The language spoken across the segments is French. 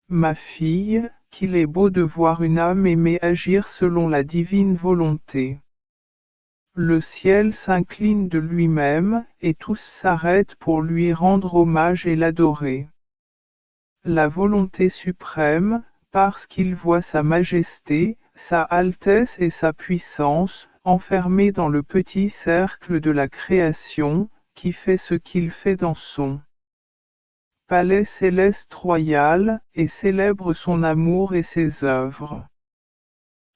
Ma fille, qu'il est beau de voir une âme aimée agir selon la divine volonté. Le ciel s'incline de lui-même, et tous s'arrêtent pour lui rendre hommage et l'adorer. La volonté suprême, parce qu'il voit sa majesté, sa altesse et sa puissance, enfermés dans le petit cercle de la création, qui fait ce qu'il fait dans son palais céleste royal, et célèbre son amour et ses œuvres.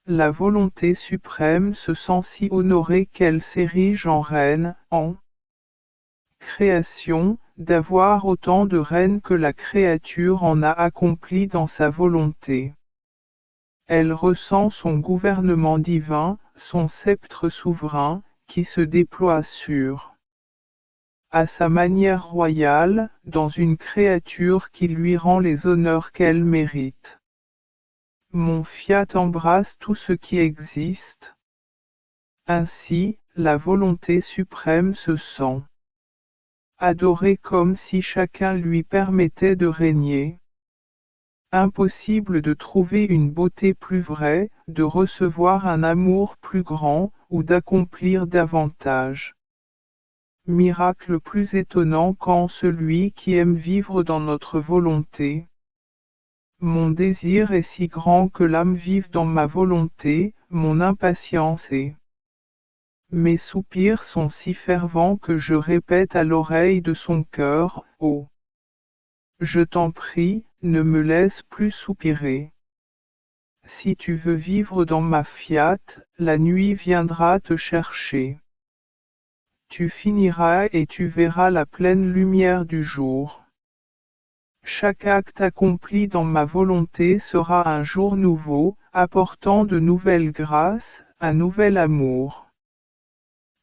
La volonté suprême se sent si honorée qu'elle s'érige en reine, en création, d'avoir autant de reines que la créature en a accompli dans sa volonté. Elle ressent son gouvernement divin, son sceptre souverain, qui se déploie à sa manière royale, dans une créature qui lui rend les honneurs qu'elle mérite. Mon fiat embrasse tout ce qui existe. Ainsi, la volonté suprême se sent adorée comme si chacun lui permettait de régner. Impossible de trouver une beauté plus vraie, de recevoir un amour plus grand, ou d'accomplir davantage. Miracle plus étonnant qu'en celui qui aime vivre dans notre volonté. Mon désir est si grand que l'âme vive dans ma volonté, mon impatience et mes soupirs sont si fervents que je répète à l'oreille de son cœur, oh, je t'en prie, ne me laisse plus soupirer. Si tu veux vivre dans ma fiat, la nuit viendra te chercher. Tu finiras et tu verras la pleine lumière du jour. Chaque acte accompli dans ma volonté sera un jour nouveau, apportant de nouvelles grâces, un nouvel amour,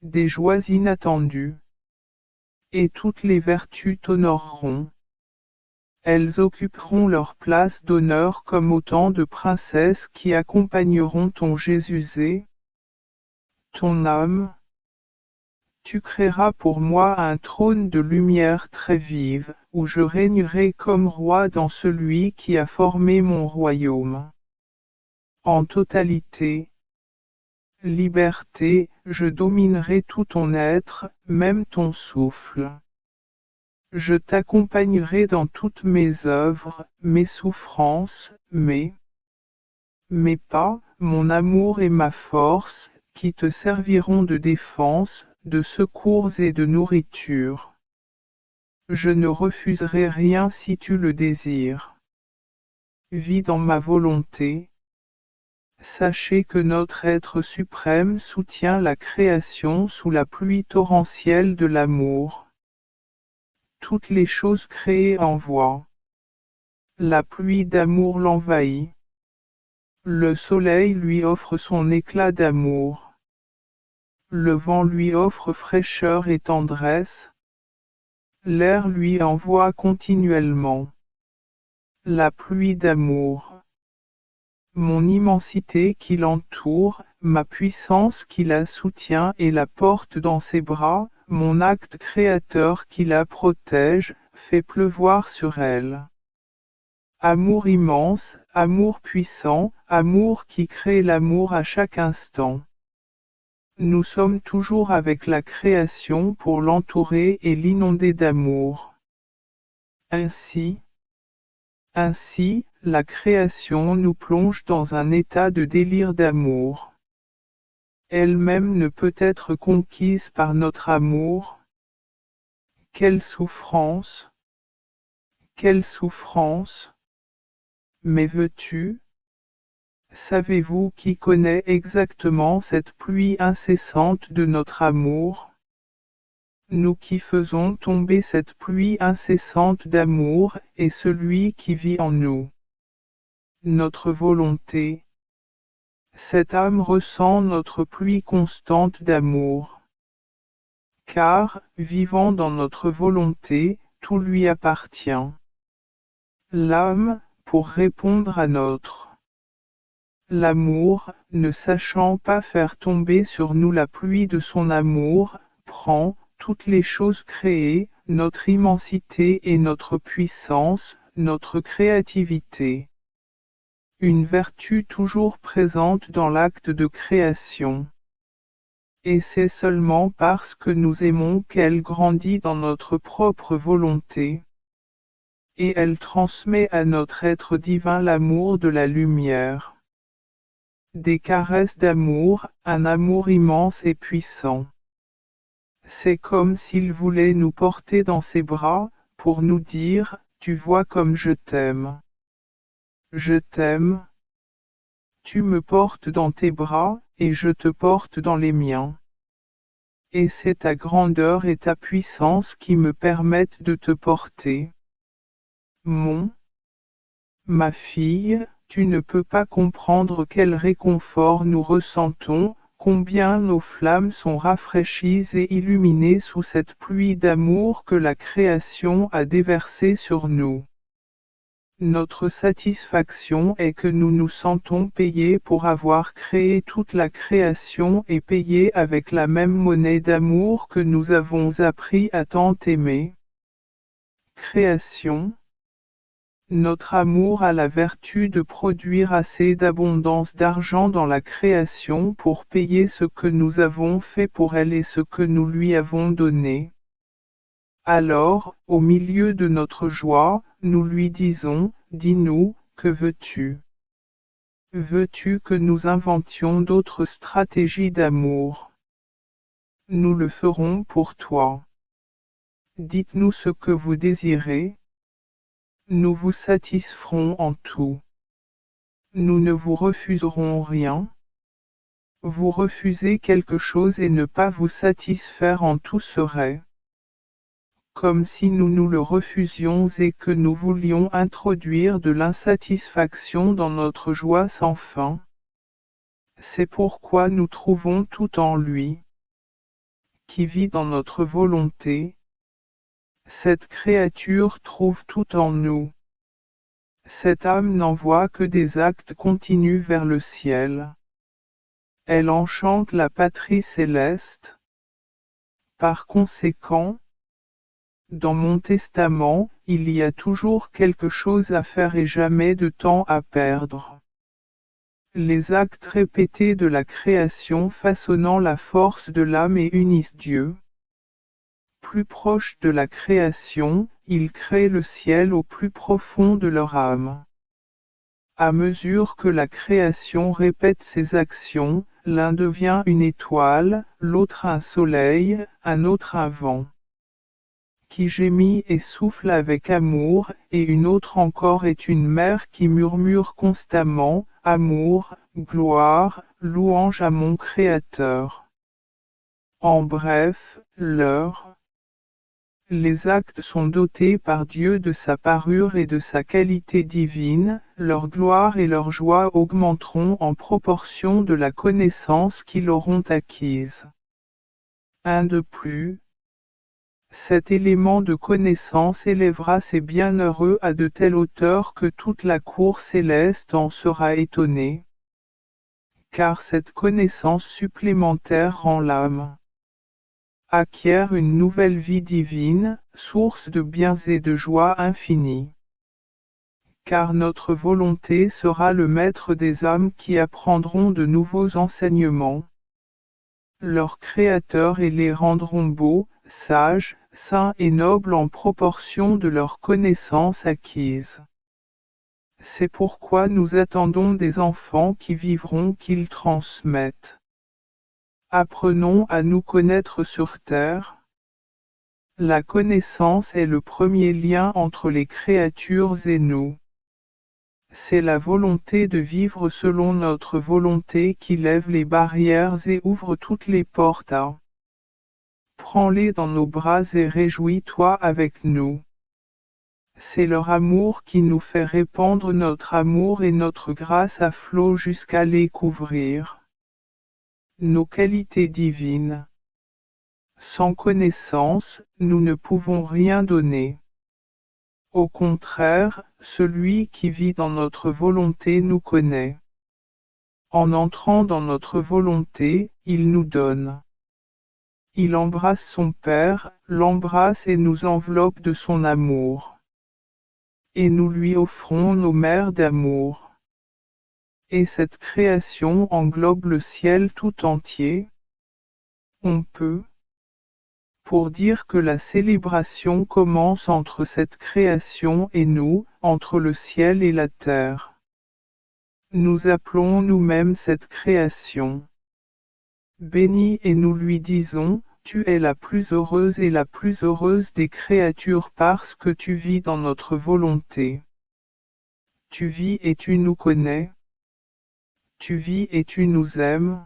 des joies inattendues. Et toutes les vertus t'honoreront. Elles occuperont leur place d'honneur comme autant de princesses qui accompagneront ton Jésus, ton âme. Tu créeras pour moi un trône de lumière très vive, où je régnerai comme roi dans celui qui a formé mon royaume. En totalité, liberté, je dominerai tout ton être, même ton souffle. Je t'accompagnerai dans toutes mes œuvres, mes souffrances, mes pas, mon amour et ma force, qui te serviront de défense, de secours et de nourriture. Je ne refuserai rien si tu le désires. Vis dans ma volonté. Sachez que notre être suprême soutient la création sous la pluie torrentielle de l'amour. Toutes les choses créées envoient. La pluie d'amour l'envahit. Le soleil lui offre son éclat d'amour. Le vent lui offre fraîcheur et tendresse. L'air lui envoie continuellement la pluie d'amour. Mon immensité qui l'entoure, ma puissance qui la soutient et la porte dans ses bras, mon acte créateur qui la protège, fait pleuvoir sur elle. Amour immense, amour puissant, amour qui crée l'amour à chaque instant. Nous sommes toujours avec la création pour l'entourer et l'inonder d'amour. Ainsi, la création nous plonge dans un état de délire d'amour. Elle-même ne peut être conquise par notre amour. Quelle souffrance! Quelle souffrance! Mais veux-tu? Savez-vous qui connaît exactement cette pluie incessante de notre amour? Nous qui faisons tomber cette pluie incessante d'amour, et celui qui vit en nous. Notre volonté. Cette âme ressent notre pluie constante d'amour. Car, vivant dans notre volonté, tout lui appartient. L'âme, pour répondre à notre l'amour, ne sachant pas faire tomber sur nous la pluie de son amour, prend toutes les choses créées, notre immensité et notre puissance, notre créativité. Une vertu toujours présente dans l'acte de création. Et c'est seulement parce que nous aimons qu'elle grandit dans notre propre volonté. Et elle transmet à notre être divin l'amour de la lumière. Des caresses d'amour, un amour immense et puissant. C'est comme s'il voulait nous porter dans ses bras, pour nous dire, tu vois comme je t'aime. Je t'aime. Tu me portes dans tes bras, et je te porte dans les miens. Et c'est ta grandeur et ta puissance qui me permettent de te porter. Ma fille, tu ne peux pas comprendre quel réconfort nous ressentons, combien nos flammes sont rafraîchies et illuminées sous cette pluie d'amour que la création a déversée sur nous. Notre satisfaction est que nous nous sentons payés pour avoir créé toute la création et payés avec la même monnaie d'amour que nous avons appris à tant aimer. Création. Notre amour a la vertu de produire assez d'abondance d'argent dans la création pour payer ce que nous avons fait pour elle et ce que nous lui avons donné. Alors, au milieu de notre joie, nous lui disons, dis-nous, que veux-tu? Veux-tu que nous inventions d'autres stratégies d'amour? Nous le ferons pour toi. Dites-nous ce que vous désirez. Nous vous satisferons en tout. Nous ne vous refuserons rien. Vous refusez quelque chose et ne pas vous satisfaire en tout serait comme si nous nous le refusions et que nous voulions introduire de l'insatisfaction dans notre joie sans fin. C'est pourquoi nous trouvons tout en lui, qui vit dans notre volonté. Cette créature trouve tout en nous. Cette âme n'envoie que des actes continus vers le ciel. Elle enchante la patrie céleste. Par conséquent, dans mon testament, il y a toujours quelque chose à faire et jamais de temps à perdre. Les actes répétés de la création façonnant la force de l'âme et unissent Dieu. Plus proche de la création, ils créent le ciel au plus profond de leur âme. À mesure que la création répète ses actions, l'un devient une étoile, l'autre un soleil, un autre un vent qui gémit et souffle avec amour, et une autre encore est une mère qui murmure constamment, amour, gloire, louange à mon Créateur. En bref, les actes sont dotés par Dieu de sa parure et de sa qualité divine, leur gloire et leur joie augmenteront en proportion de la connaissance qu'ils auront acquise. Un de plus. Cet élément de connaissance élèvera ces bienheureux à de telle hauteur que toute la cour céleste en sera étonnée. Car cette connaissance supplémentaire rend l'âme acquiert une nouvelle vie divine, source de biens et de joie infinie. Car notre volonté sera le maître des âmes qui apprendront de nouveaux enseignements. Leur Créateur et les rendront beaux, sages, saints et nobles en proportion de leur connaissance acquise. C'est pourquoi nous attendons des enfants qui vivront qu'ils transmettent. Apprenons à nous connaître sur terre. La connaissance est le premier lien entre les créatures et nous. C'est la volonté de vivre selon notre volonté qui lève les barrières et ouvre toutes les portes à. Prends-les dans nos bras et réjouis-toi avec nous. C'est leur amour qui nous fait répandre notre amour et notre grâce à flot jusqu'à les couvrir. Nos qualités divines. Sans connaissance, nous ne pouvons rien donner. Au contraire, celui qui vit dans notre volonté nous connaît. En entrant dans notre volonté, il nous donne. Il embrasse son Père, l'embrasse et nous enveloppe de son amour. et nous lui offrons nos mers d'amour. Et cette création englobe le ciel tout entier. On peut, pour dire que la célébration commence entre cette création et nous, entre le ciel et la terre. Nous appelons nous-mêmes cette création bénie et nous lui disons, tu es la plus heureuse et la plus heureuse des créatures parce que tu vis dans notre volonté. Tu vis et tu nous connais. Tu vis et tu nous aimes.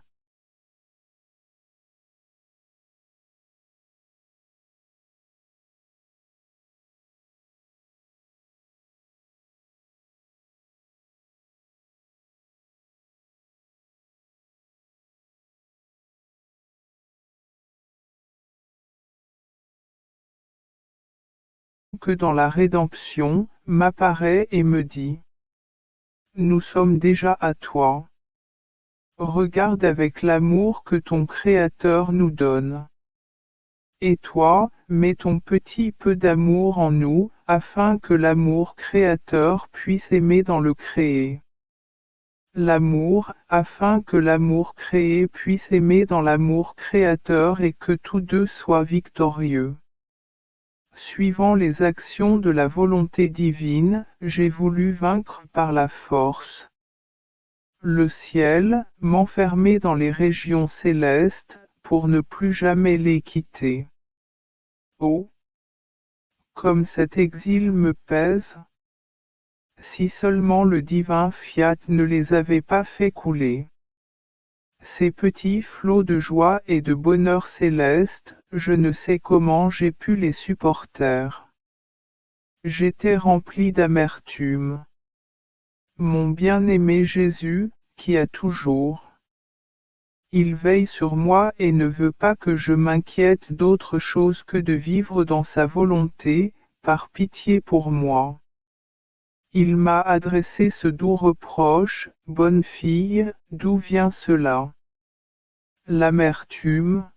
Que dans la rédemption, m'apparaît et me dit, nous sommes déjà à toi. Regarde avec l'amour que ton Créateur nous donne. Et toi, mets ton petit peu d'amour en nous, afin que l'amour créateur puisse aimer dans le créé. L'amour, afin que l'amour créé puisse aimer dans l'amour créateur et que tous deux soient victorieux. Suivant les actions de la volonté divine, j'ai voulu vaincre par la force le ciel, m'enfermer dans les régions célestes, pour ne plus jamais les quitter. Oh! Comme cet exil me pèse! Si seulement le divin fiat ne les avait pas fait couler. Ces petits flots de joie et de bonheur céleste, je ne sais comment j'ai pu les supporter. J'étais rempli d'amertume. Mon bien-aimé Jésus, qui a toujours. Il veille sur moi et ne veut pas que je m'inquiète d'autre chose que de vivre dans sa volonté, par pitié pour moi. Il m'a adressé ce doux reproche, bonne fille, d'où vient cela? L'amertume.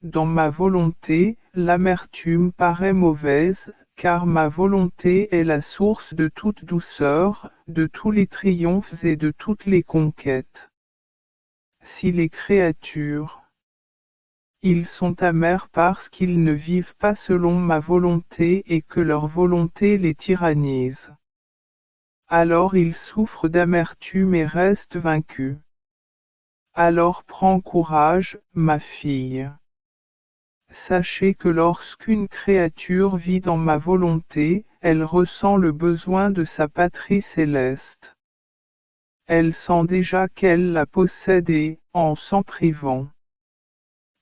Dans ma volonté, l'amertume paraît mauvaise, car ma volonté est la source de toute douceur, de tous les triomphes et de toutes les conquêtes. Si les créatures, ils sont amers parce qu'ils ne vivent pas selon ma volonté et que leur volonté les tyrannise. Alors ils souffrent d'amertume et restent vaincus. Alors prends courage, ma fille. Sachez que lorsqu'une créature vit dans ma volonté, elle ressent le besoin de sa patrie céleste. Elle sent déjà qu'elle la possède et, en s'en privant.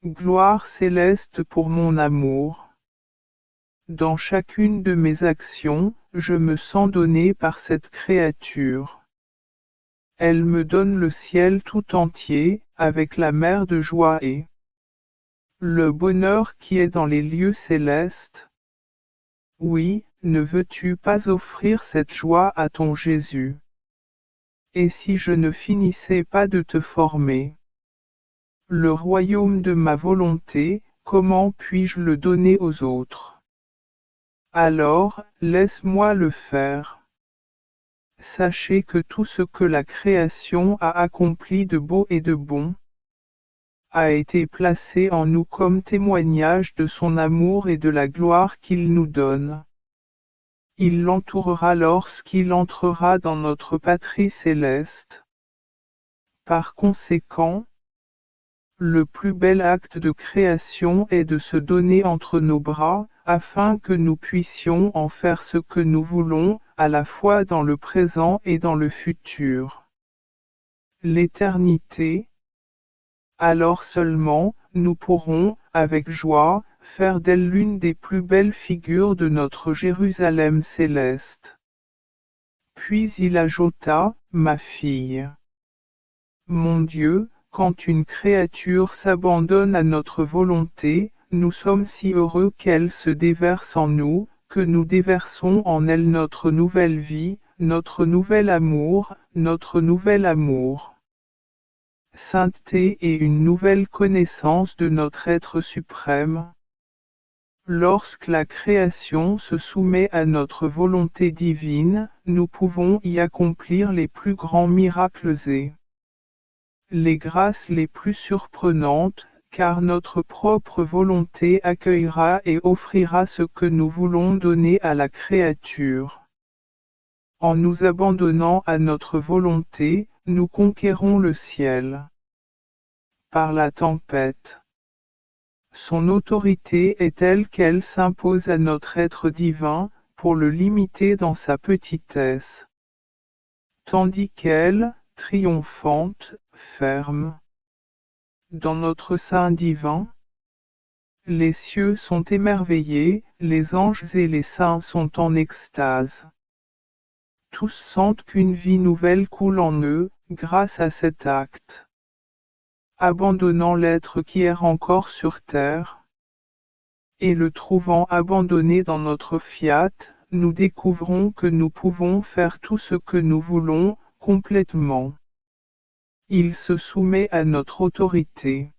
Gloire céleste pour mon amour. Dans chacune de mes actions, je me sens donné par cette créature. Elle me donne le ciel tout entier, avec la mer de joie et le bonheur qui est dans les lieux célestes. Oui, ne veux-tu pas offrir cette joie à ton Jésus? Et si je ne finissais pas de te former? Le royaume de ma volonté, comment puis-je le donner aux autres? Alors, laisse-moi le faire. Sachez que tout ce que la création a accompli de beau et de bon, a été placé en nous comme témoignage de son amour et de la gloire qu'il nous donne. Il l'entourera lorsqu'il entrera dans notre patrie céleste. Par conséquent, le plus bel acte de création est de se donner entre nos bras, afin que nous puissions en faire ce que nous voulons, à la fois dans le présent et dans le futur. L'éternité. Alors seulement, nous pourrons, avec joie, faire d'elle l'une des plus belles figures de notre Jérusalem céleste. Puis il ajouta, ma fille. Mon Dieu, quand une créature s'abandonne à notre volonté, nous sommes si heureux qu'elle se déverse en nous, que nous déversons en elle notre nouvelle vie, notre nouvel amour, notre nouvel amour. Sainteté et une nouvelle connaissance de notre être suprême. Lorsque la création se soumet à notre volonté divine, nous pouvons y accomplir les plus grands miracles et les grâces les plus surprenantes, car notre propre volonté accueillera et offrira ce que nous voulons donner à la créature. En nous abandonnant à notre volonté, nous conquérons le ciel. Par la tempête. Son autorité est telle qu'elle s'impose à notre être divin, pour le limiter dans sa petitesse. Tandis qu'elle, triomphante, ferme. Dans notre sein divin, les cieux sont émerveillés, les anges et les saints sont en extase. Tous sentent qu'une vie nouvelle coule en eux, grâce à cet acte. Abandonnant l'être qui erre encore sur terre, et le trouvant abandonné dans notre fiat, nous découvrons que nous pouvons faire tout ce que nous voulons, complètement. Il se soumet à notre autorité.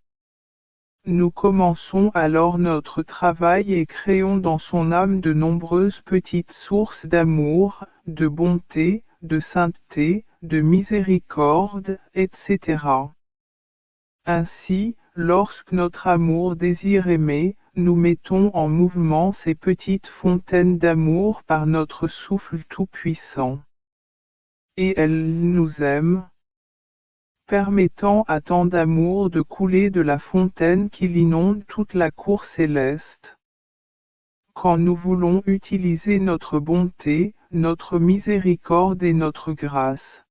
Nous commençons alors notre travail et créons dans son âme de nombreuses petites sources d'amour, de bonté, de sainteté, de miséricorde, etc. Ainsi, lorsque notre amour désire aimer, nous mettons en mouvement ces petites fontaines d'amour par notre souffle tout-puissant. Et elles nous aiment, permettant à tant d'amour de couler de la fontaine qui inonde toute la cour céleste. Quand nous voulons utiliser notre bonté, notre miséricorde et notre grâce,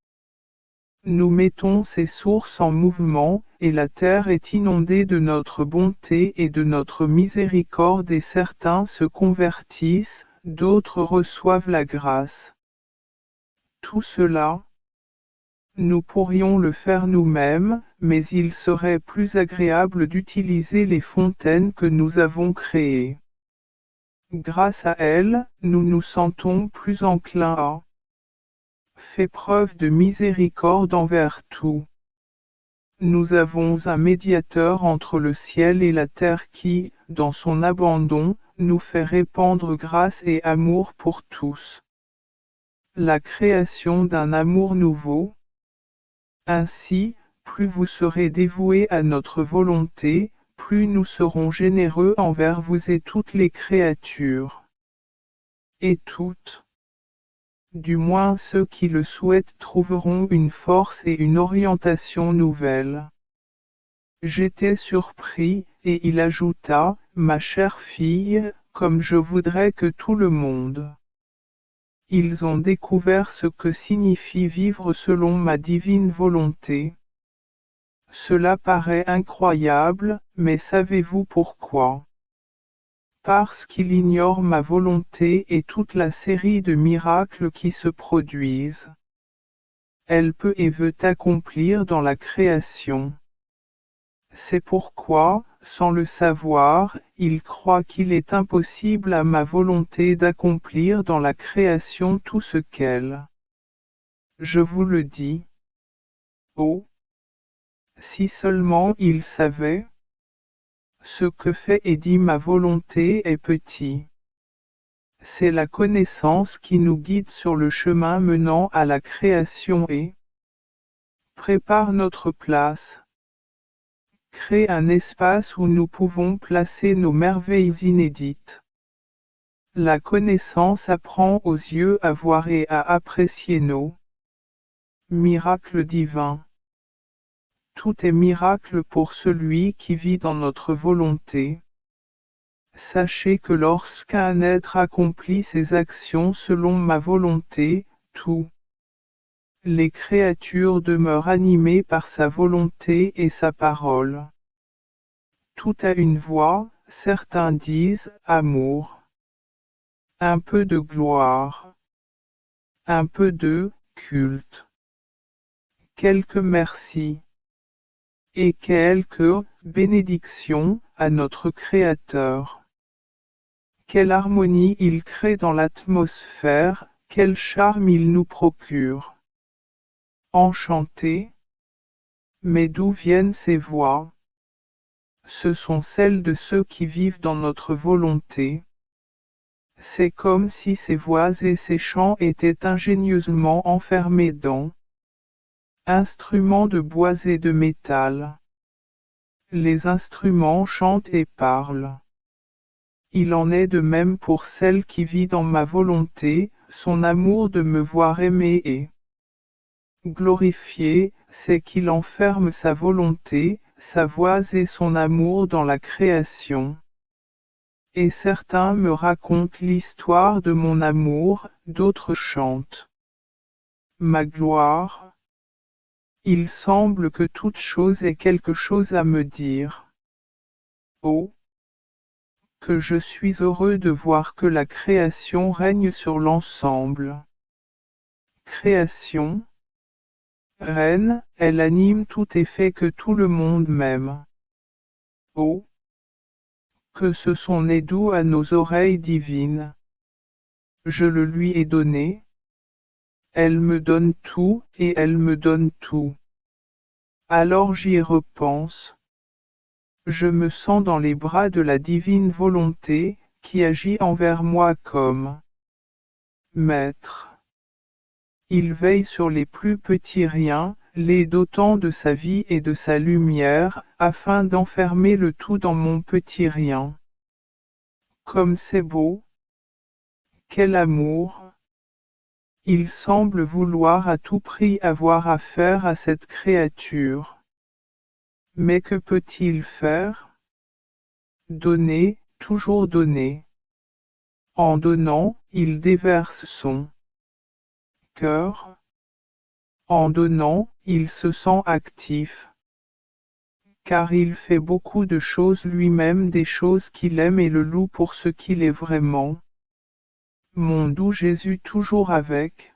nous mettons ces sources en mouvement, et la terre est inondée de notre bonté et de notre miséricorde et certains se convertissent, d'autres reçoivent la grâce. Tout cela, nous pourrions le faire nous-mêmes, mais il serait plus agréable d'utiliser les fontaines que nous avons créées. Grâce à elles, nous nous sentons plus enclins à faire preuve de miséricorde envers tout. Nous avons un médiateur entre le ciel et la terre qui, dans son abandon, nous fait répandre grâce et amour pour tous. La création d'un amour nouveau. Ainsi, plus vous serez dévoués à notre volonté, plus nous serons généreux envers vous et toutes les créatures. Et toutes, du moins ceux qui le souhaitent, trouveront une force et une orientation nouvelles. J'étais surpris, et il ajouta, ma chère fille, comme je voudrais que tout le monde. Ils ont découvert ce que signifie vivre selon ma divine volonté. Cela paraît incroyable, mais savez-vous pourquoi? Parce qu'il ignore ma volonté et toute la série de miracles qui se produisent. Elle peut et veut accomplir dans la création. C'est pourquoi, sans le savoir, il croit qu'il est impossible à ma volonté d'accomplir dans la création tout ce qu'elle. Je vous le dis. Oh! Si seulement il savait. Ce que fait et dit ma volonté est petit. C'est la connaissance qui nous guide sur le chemin menant à la création et prépare notre place. Crée un espace où nous pouvons placer nos merveilles inédites. La connaissance apprend aux yeux à voir et à apprécier nos miracles divins. Tout est miracle pour celui qui vit dans notre volonté. Sachez que lorsqu'un être accomplit ses actions selon ma volonté, tout les créatures demeurent animées par sa volonté et sa parole. Tout a une voix, certains disent amour, un peu de gloire, un peu de culte, quelques merci et quelques bénédictions à notre Créateur. Quelle harmonie il crée dans l'atmosphère, quel charme il nous procure. Enchanté. Mais d'où viennent ces voix? ce sont celles de ceux qui vivent dans notre volonté. C'est comme si ces voix et ces chants étaient ingénieusement enfermés dans instruments de bois et de métal. Les instruments chantent et parlent. Il en est de même pour celle qui vit dans ma volonté, son amour de me voir aimer et glorifié, c'est qu'il enferme sa volonté, sa voix et son amour dans la création. Et certains me racontent l'histoire de mon amour, d'autres chantent ma gloire. Il semble que toute chose ait quelque chose à me dire. Oh, que je suis heureux de voir que la création règne sur l'ensemble. Création, reine, elle anime tout et fait que tout le monde m'aime. Oh, que ce son est doux à nos oreilles divines. Je le lui ai donné. Elle me donne tout, et elle me donne tout. Alors j'y repense. Je me sens dans les bras de la divine volonté, qui agit envers moi comme maître. Il veille sur les plus petits riens, les dotant de sa vie et de sa lumière, afin d'enfermer le tout dans mon petit rien. Comme c'est beau! Quel amour! Il semble vouloir à tout prix avoir affaire à cette créature. Mais que peut-il faire? Donner, toujours donner. En donnant, il déverse son cœur. En donnant, il se sent actif. Car il fait beaucoup de choses lui-même, des choses qu'il aime et le loue pour ce qu'il est vraiment. Mon doux Jésus toujours avec.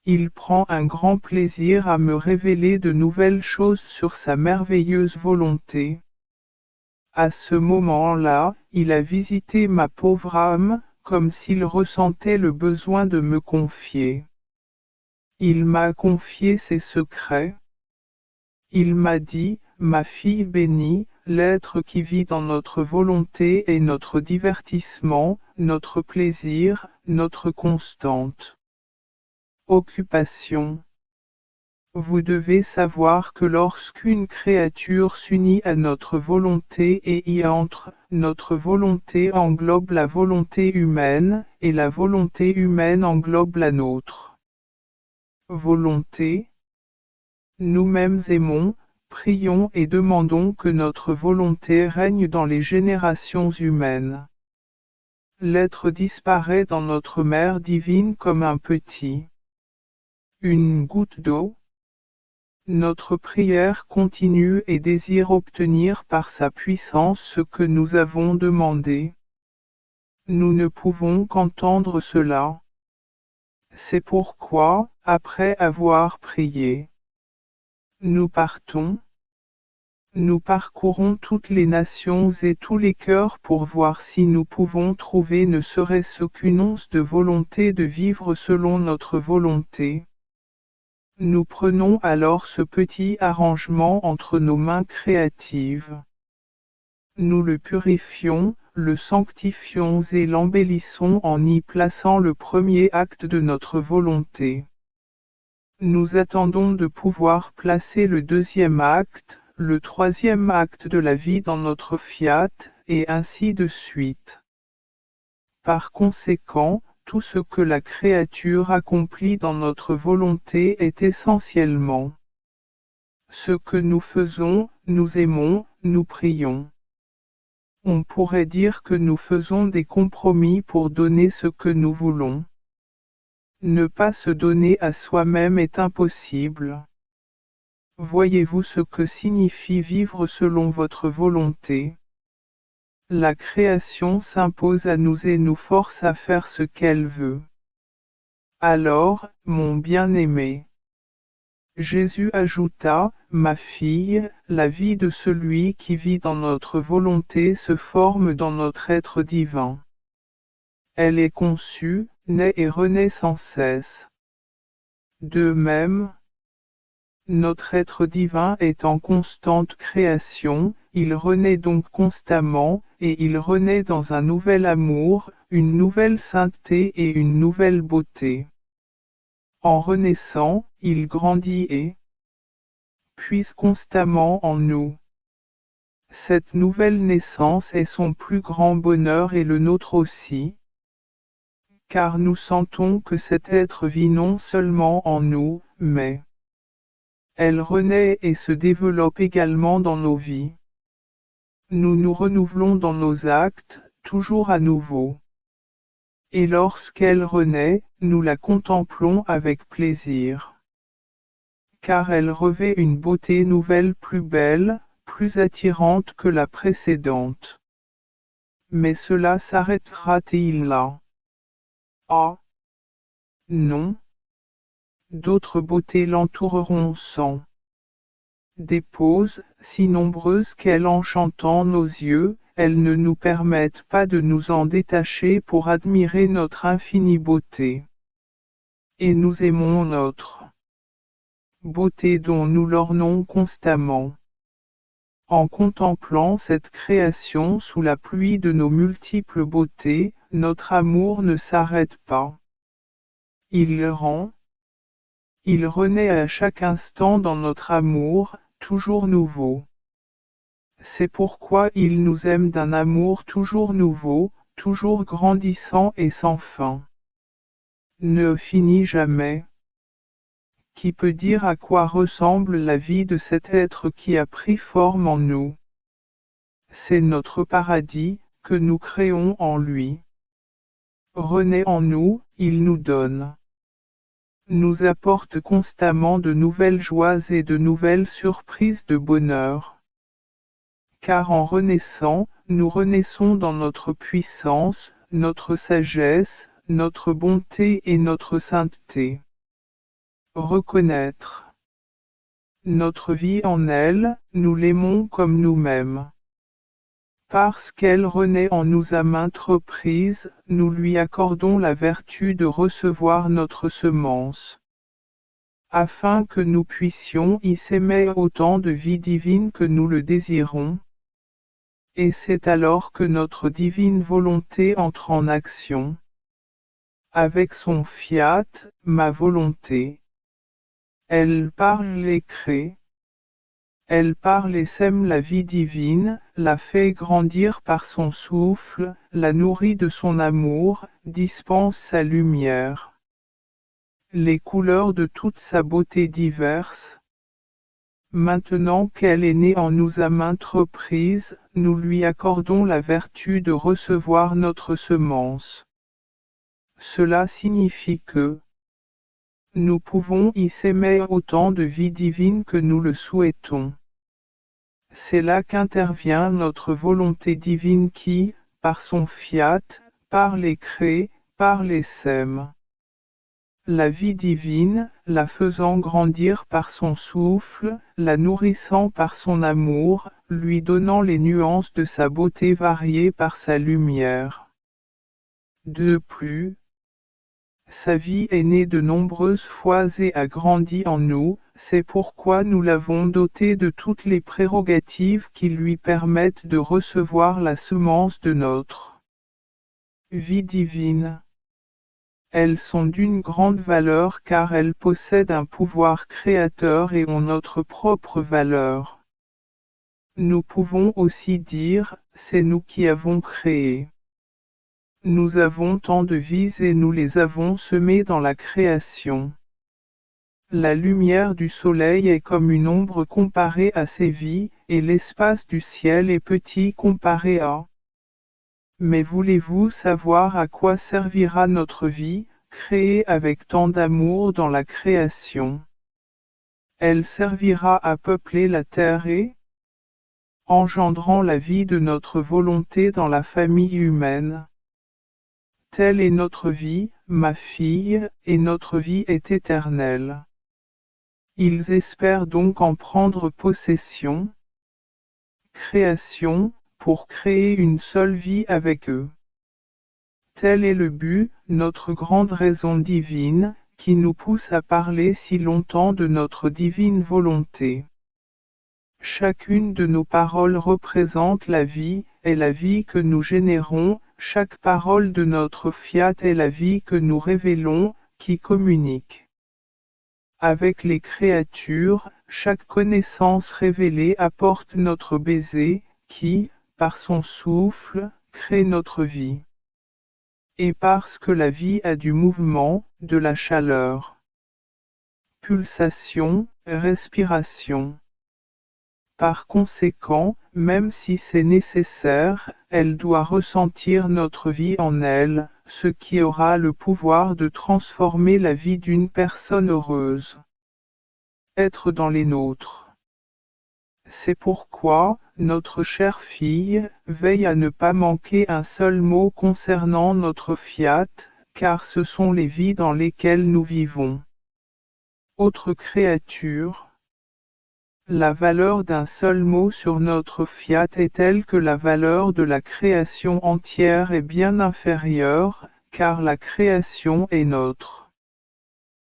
Il prend un grand plaisir à me révéler de nouvelles choses sur sa merveilleuse volonté. À ce moment-là, il a visité ma pauvre âme, comme s'il ressentait le besoin de me confier. Il m'a confié ses secrets. Il m'a dit, ma fille bénie, l'être qui vit dans notre volonté est notre divertissement, notre plaisir, notre constante occupation. Vous devez savoir que lorsqu'une créature s'unit à notre volonté et y entre, notre volonté englobe la volonté humaine, et la volonté humaine englobe la nôtre volonté. Nous-mêmes aimons, prions et demandons que notre volonté règne dans les générations humaines. L'être disparaît dans notre mère divine comme un petit. Une goutte d'eau. Notre prière continue et désire obtenir par sa puissance ce que nous avons demandé. Nous ne pouvons qu'entendre cela. C'est pourquoi, après avoir prié, nous partons. Nous parcourons toutes les nations et tous les cœurs pour voir si nous pouvons trouver ne serait-ce qu'une once de volonté de vivre selon notre volonté. Nous prenons alors ce petit arrangement entre nos mains créatives. Nous le purifions, le sanctifions et l'embellissons en y plaçant le premier acte de notre volonté. Nous attendons de pouvoir placer le deuxième acte, le troisième acte de la vie dans notre fiat, et ainsi de suite. Par conséquent, tout ce que la créature accomplit dans notre volonté est essentiellement ce que nous faisons, nous aimons, nous prions. On pourrait dire que nous faisons des compromis pour donner ce que nous voulons. Ne pas se donner à soi-même est impossible. Voyez-vous ce que signifie vivre selon votre volonté? La création s'impose à nous et nous force à faire ce qu'elle veut. Alors, mon bien-aimé, Jésus ajouta, ma fille, la vie de celui qui vit dans notre volonté se forme dans notre être divin. Elle est conçue, naît et renaît sans cesse. De même, notre être divin est en constante création, il renaît donc constamment, et il renaît dans un nouvel amour, une nouvelle sainteté et une nouvelle beauté. En renaissant, il grandit et puise constamment en nous. Cette nouvelle naissance est son plus grand bonheur et le nôtre aussi, car nous sentons que cet être vit non seulement en nous, mais elle renaît et se développe également dans nos vies. Nous nous renouvelons dans nos actes, toujours à nouveau. Et lorsqu'elle renaît, nous la contemplons avec plaisir. Car elle revêt une beauté nouvelle plus belle, plus attirante que la précédente. Mais cela s'arrêtera-t-il là? Ah! Non. D'autres beautés l'entoureront sans des pauses, si nombreuses qu'elles enchantant nos yeux, elles ne nous permettent pas de nous en détacher pour admirer notre infinie beauté. Et nous aimons notre beauté dont nous l'ornons constamment. En contemplant cette création sous la pluie de nos multiples beautés, notre amour ne s'arrête pas. Il renaît à chaque instant dans notre amour, toujours nouveau. C'est pourquoi il nous aime d'un amour toujours nouveau, toujours grandissant et sans fin. Ne finit jamais. Qui peut dire à quoi ressemble la vie de cet être qui a pris forme en nous? C'est notre paradis, que nous créons en lui. Renaît en nous, il nous donne. Nous apporte constamment de nouvelles joies et de nouvelles surprises de bonheur. Car en renaissant, nous renaissons dans notre puissance, notre sagesse, notre bonté et notre sainteté. Reconnaître notre vie en elle, nous l'aimons comme nous-mêmes. Parce qu'elle renaît en nous à maintes reprises, nous lui accordons la vertu de recevoir notre semence. Afin que nous puissions y s'aimer autant de vie divine que nous le désirons. Et c'est alors que notre divine volonté entre en action. Avec son fiat, ma volonté. Elle parle et crée. Elle parle et sème la vie divine, la fait grandir par son souffle, la nourrit de son amour, dispense sa lumière. Les couleurs de toute sa beauté diverse. Maintenant qu'elle est née en nous à maintes reprises, nous lui accordons la vertu de recevoir notre semence. Cela signifie que nous pouvons y s'aimer autant de vie divine que nous le souhaitons. C'est là qu'intervient notre volonté divine qui, par son fiat, parle et crée, parle et sème. La vie divine, la faisant grandir par son souffle, la nourrissant par son amour, lui donnant les nuances de sa beauté variées par sa lumière. De plus, sa vie est née de nombreuses fois et a grandi en nous, c'est pourquoi nous l'avons dotée de toutes les prérogatives qui lui permettent de recevoir la semence de notre vie divine. Elles sont d'une grande valeur car elles possèdent un pouvoir créateur et ont notre propre valeur. Nous pouvons aussi dire, c'est nous qui avons créé. Nous avons tant de vies et nous les avons semées dans la création. La lumière du soleil est comme une ombre comparée à ces vies, et l'espace du ciel est petit comparé à. Mais voulez-vous savoir à quoi servira notre vie, créée avec tant d'amour dans la création? Elle servira à peupler la terre et engendrant la vie de notre volonté dans la famille humaine. Telle est notre vie, ma fille, et notre vie est éternelle. Ils espèrent donc en prendre possession. Création, pour créer une seule vie avec eux. Tel est le but, notre grande raison divine, qui nous pousse à parler si longtemps de notre divine volonté. Chacune de nos paroles représente la vie, est la vie que nous générons, chaque parole de notre fiat est la vie que nous révélons, qui communique. Avec les créatures, chaque connaissance révélée apporte notre baiser, qui, par son souffle, crée notre vie. Et parce que la vie a du mouvement, de la chaleur. Pulsation, respiration. Par conséquent, même si c'est nécessaire, elle doit ressentir notre vie en elle, ce qui aura le pouvoir de transformer la vie d'une personne heureuse. Être dans les nôtres. C'est pourquoi, notre chère fille, veille à ne pas manquer un seul mot concernant notre fiat, car ce sont les vies dans lesquelles nous vivons. Autre créature. La valeur d'un seul mot sur notre fiat est telle que la valeur de la création entière est bien inférieure, car la création est notre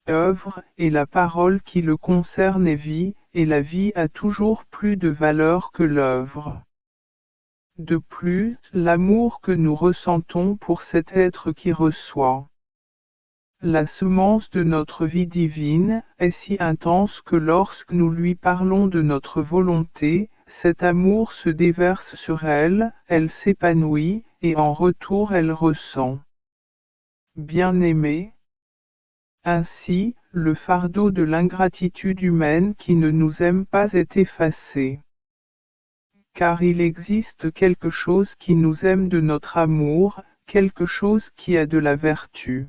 œuvre, et la parole qui le concerne est vie, et la vie a toujours plus de valeur que l'œuvre. De plus, l'amour que nous ressentons pour cet être qui reçoit la semence de notre vie divine est si intense que lorsque nous lui parlons de notre volonté, cet amour se déverse sur elle, elle s'épanouit, et en retour elle ressent. Bien-aimé. Ainsi, le fardeau de l'ingratitude humaine qui ne nous aime pas est effacé. Car il existe quelque chose qui nous aime de notre amour, quelque chose qui a de la vertu.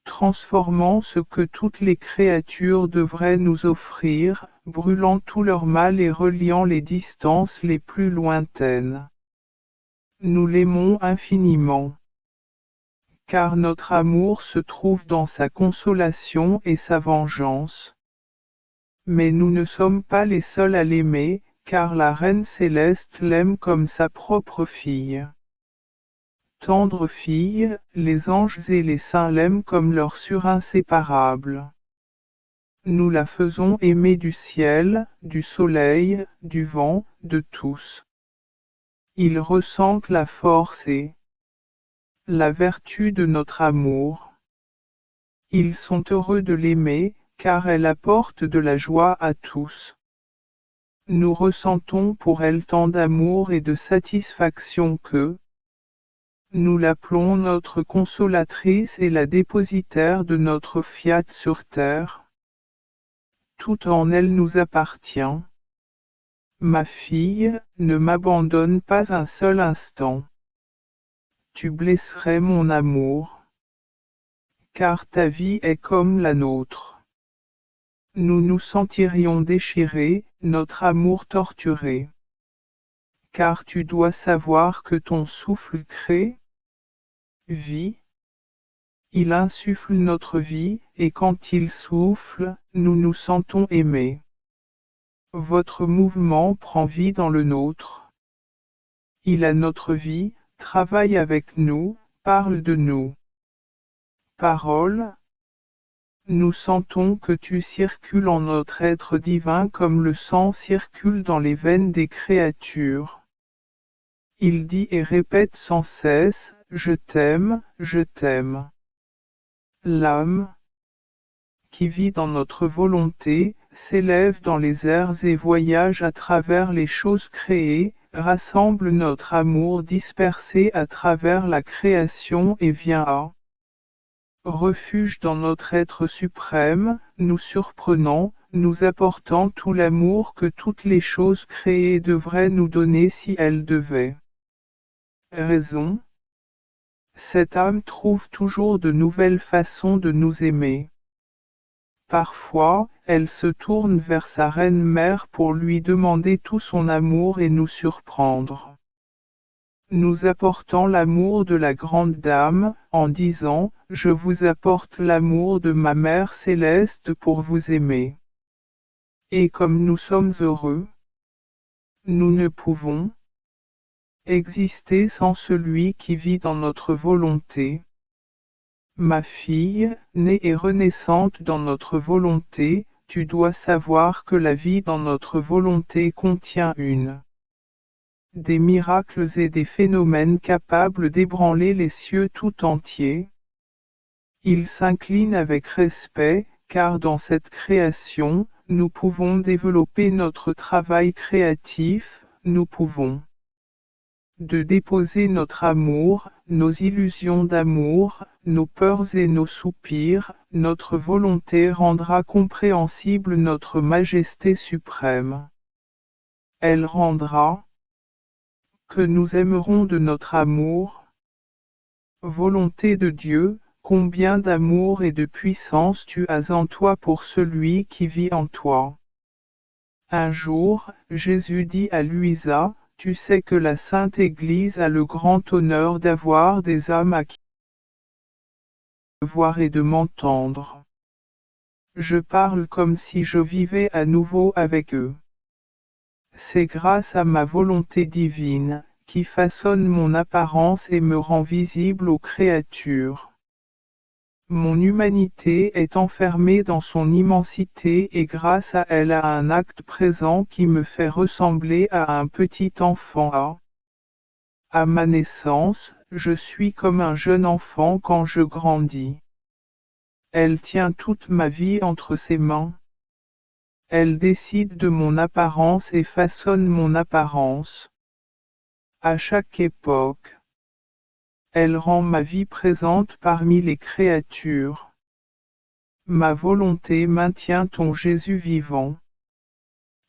Transformant ce que toutes les créatures devraient nous offrir, brûlant tout leur mal et reliant les distances les plus lointaines. Nous l'aimons infiniment. Car notre amour se trouve dans sa consolation et sa vengeance. Mais nous ne sommes pas les seuls à l'aimer, car la Reine Céleste l'aime comme sa propre fille. Tendre fille, les anges et les saints l'aiment comme leur sœur inséparable. Nous la faisons aimer du ciel, du soleil, du vent, de tous. Ils ressentent la force et la vertu de notre amour. Ils sont heureux de l'aimer, car elle apporte de la joie à tous. Nous ressentons pour elle tant d'amour et de satisfaction que nous l'appelons notre consolatrice et la dépositaire de notre fiat sur terre. Tout en elle nous appartient. Ma fille, ne m'abandonne pas un seul instant. Tu blesserais mon amour. Car ta vie est comme la nôtre. Nous nous sentirions déchirés, notre amour torturé. Car tu dois savoir que ton souffle crée vie. Il insuffle notre vie, et quand il souffle, nous nous sentons aimés. Votre mouvement prend vie dans le nôtre. Il a notre vie, travaille avec nous, parle de nous. Parole. Nous sentons que tu circules en notre être divin comme le sang circule dans les veines des créatures. Il dit et répète sans cesse, je t'aime, je t'aime. L'âme, qui vit dans notre volonté, s'élève dans les airs et voyage à travers les choses créées, rassemble notre amour dispersé à travers la création et vient à refuge dans notre être suprême, nous surprenant, nous apportant tout l'amour que toutes les choses créées devraient nous donner si elles devaient. Raison. Cette âme trouve toujours de nouvelles façons de nous aimer. Parfois, elle se tourne vers sa reine-mère pour lui demander tout son amour et nous surprendre. Nous apportant l'amour de la grande dame, en disant, je vous apporte l'amour de ma mère céleste pour vous aimer. Et comme nous sommes heureux, nous ne pouvons exister sans celui qui vit dans notre volonté. Ma fille, née et renaissante dans notre volonté, tu dois savoir que la vie dans notre volonté contient des miracles et des phénomènes capables d'ébranler les cieux tout entiers. Il s'incline avec respect, car dans cette création, nous pouvons développer notre travail créatif, nous pouvons de déposer notre amour, nos illusions d'amour, nos peurs et nos soupirs, notre volonté rendra compréhensible notre majesté suprême. Elle rendra que nous aimerons de notre amour. Volonté de Dieu, combien d'amour et de puissance tu as en toi pour celui qui vit en toi. Un jour, Jésus dit à Louisa, tu sais que la Sainte Église a le grand honneur d'avoir des âmes à qui me voir et de m'entendre. Je parle comme si je vivais à nouveau avec eux. C'est grâce à ma volonté divine, qui façonne mon apparence et me rend visible aux créatures. Mon humanité est enfermée dans son immensité et grâce à elle a un acte présent qui me fait ressembler à un petit enfant. À ma naissance, je suis comme un jeune enfant quand je grandis. Elle tient toute ma vie entre ses mains. Elle décide de mon apparence et façonne mon apparence. À chaque époque, elle rend ma vie présente parmi les créatures. Ma volonté maintient ton Jésus vivant.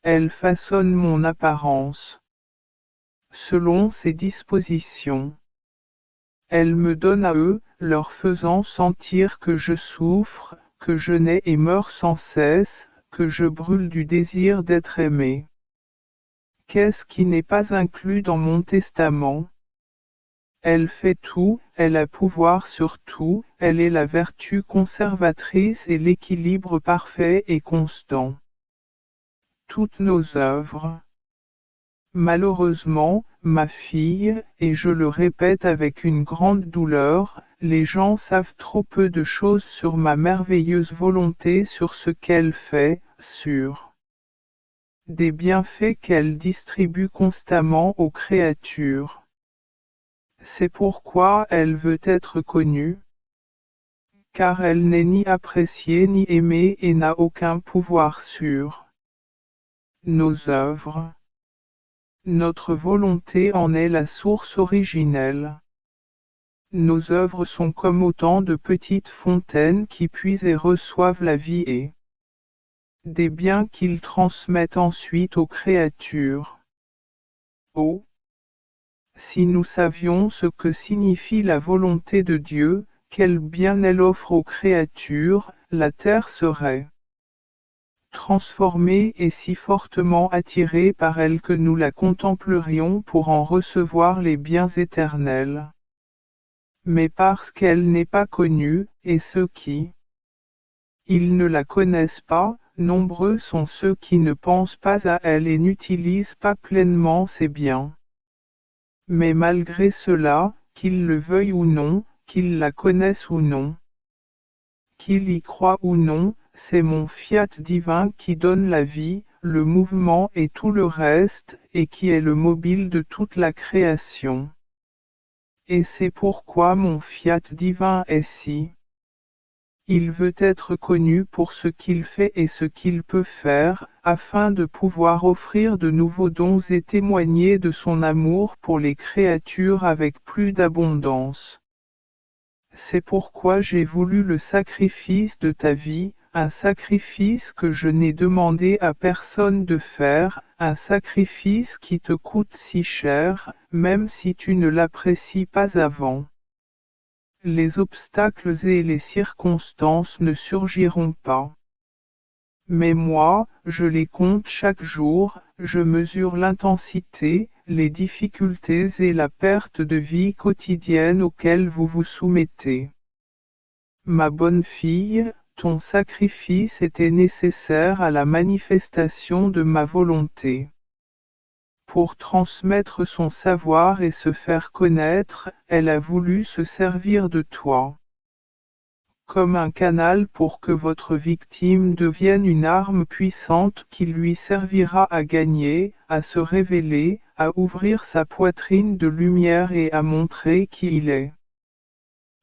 Elle façonne mon apparence selon ses dispositions. Elle me donne à eux, leur faisant sentir que je souffre, que je nais et meurs sans cesse, que je brûle du désir d'être aimé. Qu'est-ce qui n'est pas inclus dans mon testament? Elle fait tout, elle a pouvoir sur tout, elle est la vertu conservatrice et l'équilibre parfait et constant. Toutes nos œuvres. Malheureusement, ma fille, et je le répète avec une grande douleur, les gens savent trop peu de choses sur ma merveilleuse volonté, sur ce qu'elle fait, sur des bienfaits qu'elle distribue constamment aux créatures. C'est pourquoi elle veut être connue, car elle n'est ni appréciée ni aimée et n'a aucun pouvoir sur nos œuvres. Notre volonté en est la source originelle. Nos œuvres sont comme autant de petites fontaines qui puisent et reçoivent la vie et des biens qu'ils transmettent ensuite aux créatures. Oh! Si nous savions ce que signifie la volonté de Dieu, quel bien elle offre aux créatures, la terre serait transformée et si fortement attirée par elle que nous la contemplerions pour en recevoir les biens éternels. Mais parce qu'elle n'est pas connue, et ceux qui ils ne la connaissent pas, nombreux sont ceux qui ne pensent pas à elle et n'utilisent pas pleinement ses biens. Mais malgré cela, qu'ils le veuillent ou non, qu'ils la connaissent ou non, qu'il y croit ou non, c'est mon fiat divin qui donne la vie, le mouvement et tout le reste, et qui est le mobile de toute la création. Et c'est pourquoi mon fiat divin est si. Il veut être connu pour ce qu'il fait et ce qu'il peut faire, afin de pouvoir offrir de nouveaux dons et témoigner de son amour pour les créatures avec plus d'abondance. C'est pourquoi j'ai voulu le sacrifice de ta vie, un sacrifice que je n'ai demandé à personne de faire, un sacrifice qui te coûte si cher, même si tu ne l'apprécies pas avant. Les obstacles et les circonstances ne surgiront pas. Mais moi, je les compte chaque jour, je mesure l'intensité, les difficultés et la perte de vie quotidienne auxquelles vous vous soumettez. Ma bonne fille, ton sacrifice était nécessaire à la manifestation de ma volonté. Pour transmettre son savoir et se faire connaître, elle a voulu se servir de toi. comme un canal pour que votre victime devienne une arme puissante qui lui servira à gagner, à se révéler, à ouvrir sa poitrine de lumière et à montrer qui il est.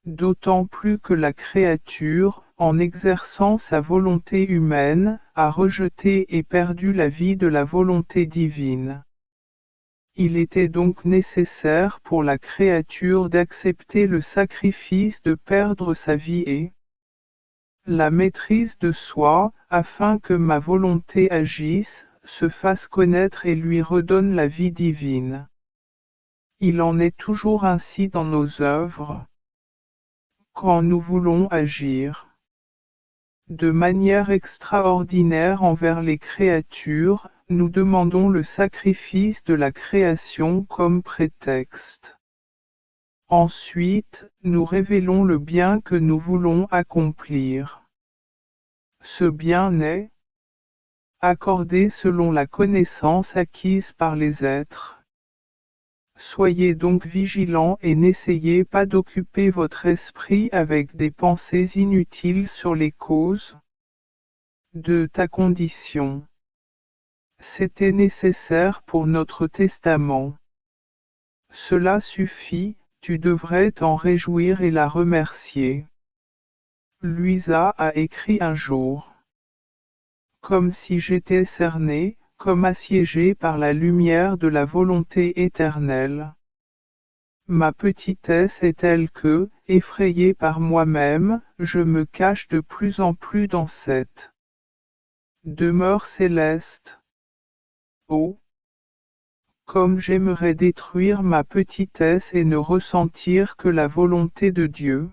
D'autant plus que la créature, en exerçant sa volonté humaine, a rejeté et perdu la vie de la volonté divine. Il était donc nécessaire pour la créature d'accepter le sacrifice de perdre sa vie et la maîtrise de soi, afin que ma volonté agisse, se fasse connaître et lui redonne la vie divine. Il en est toujours ainsi dans nos œuvres, quand nous voulons agir de manière extraordinaire envers les créatures, nous demandons le sacrifice de la création comme prétexte. Ensuite, nous révélons le bien que nous voulons accomplir. Ce bien est accordé selon la connaissance acquise par les êtres. Soyez donc vigilants et n'essayez pas d'occuper votre esprit avec des pensées inutiles sur les causes de ta condition. C'était nécessaire pour notre testament. Cela suffit, tu devrais t'en réjouir et la remercier. Louisa a écrit un jour. Comme si j'étais cerné, comme assiégé par la lumière de la volonté éternelle. Ma petitesse est telle que, effrayé par moi-même, je me cache de plus en plus dans cette demeure céleste. Oh! Comme j'aimerais détruire ma petitesse et ne ressentir que la volonté de Dieu.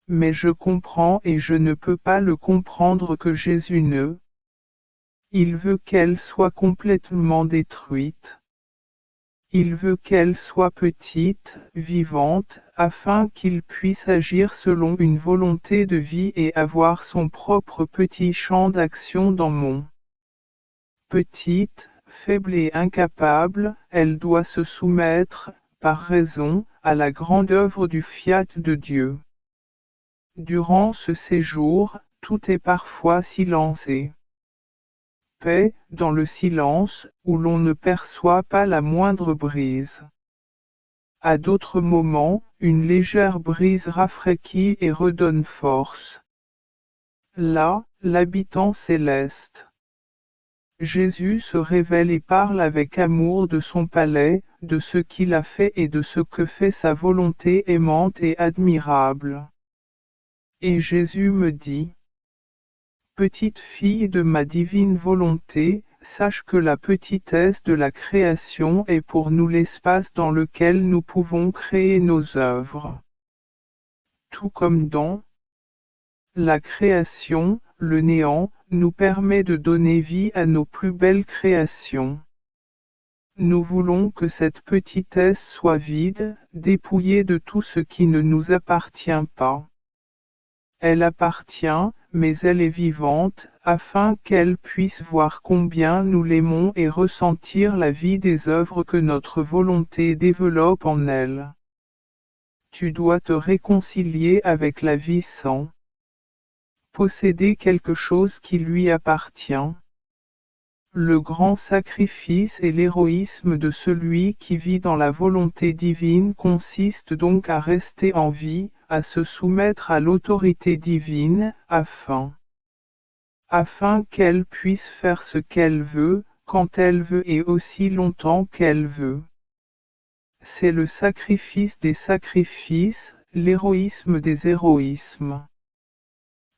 Mais je comprends et je ne peux pas le comprendre que Jésus ne. Il veut qu'elle soit complètement détruite. Il veut qu'elle soit petite, vivante, afin qu'il puisse agir selon une volonté de vie et avoir son propre petit champ d'action dans mon. Petite, faible et incapable, elle doit se soumettre, par raison, à la grande œuvre du fiat de Dieu. Durant ce séjour, tout est parfois silence et paix, dans le silence, où l'on ne perçoit pas la moindre brise. À d'autres moments, une légère brise rafraîchit et redonne force. Là, l'habitant céleste. Jésus se révèle et parle avec amour de son palais, de ce qu'il a fait et de ce que fait sa volonté aimante et admirable. Et Jésus me dit, petite fille de ma divine volonté, sache que la petitesse de la création est pour nous l'espace dans lequel nous pouvons créer nos œuvres. Tout comme dans la création, le néant, nous permet de donner vie à nos plus belles créations. Nous voulons que cette petitesse soit vide, dépouillée de tout ce qui ne nous appartient pas. Elle appartient, mais elle est vivante, afin qu'elle puisse voir combien nous l'aimons et ressentir la vie des œuvres que notre volonté développe en elle. Tu dois te réconcilier avec la vie sans posséder quelque chose qui lui appartient. Le grand sacrifice et l'héroïsme de celui qui vit dans la volonté divine consiste donc à rester en vie, à se soumettre à l'autorité divine, afin qu'elle puisse faire ce qu'elle veut, quand elle veut et aussi longtemps qu'elle veut. C'est le sacrifice des sacrifices, l'héroïsme des héroïsmes.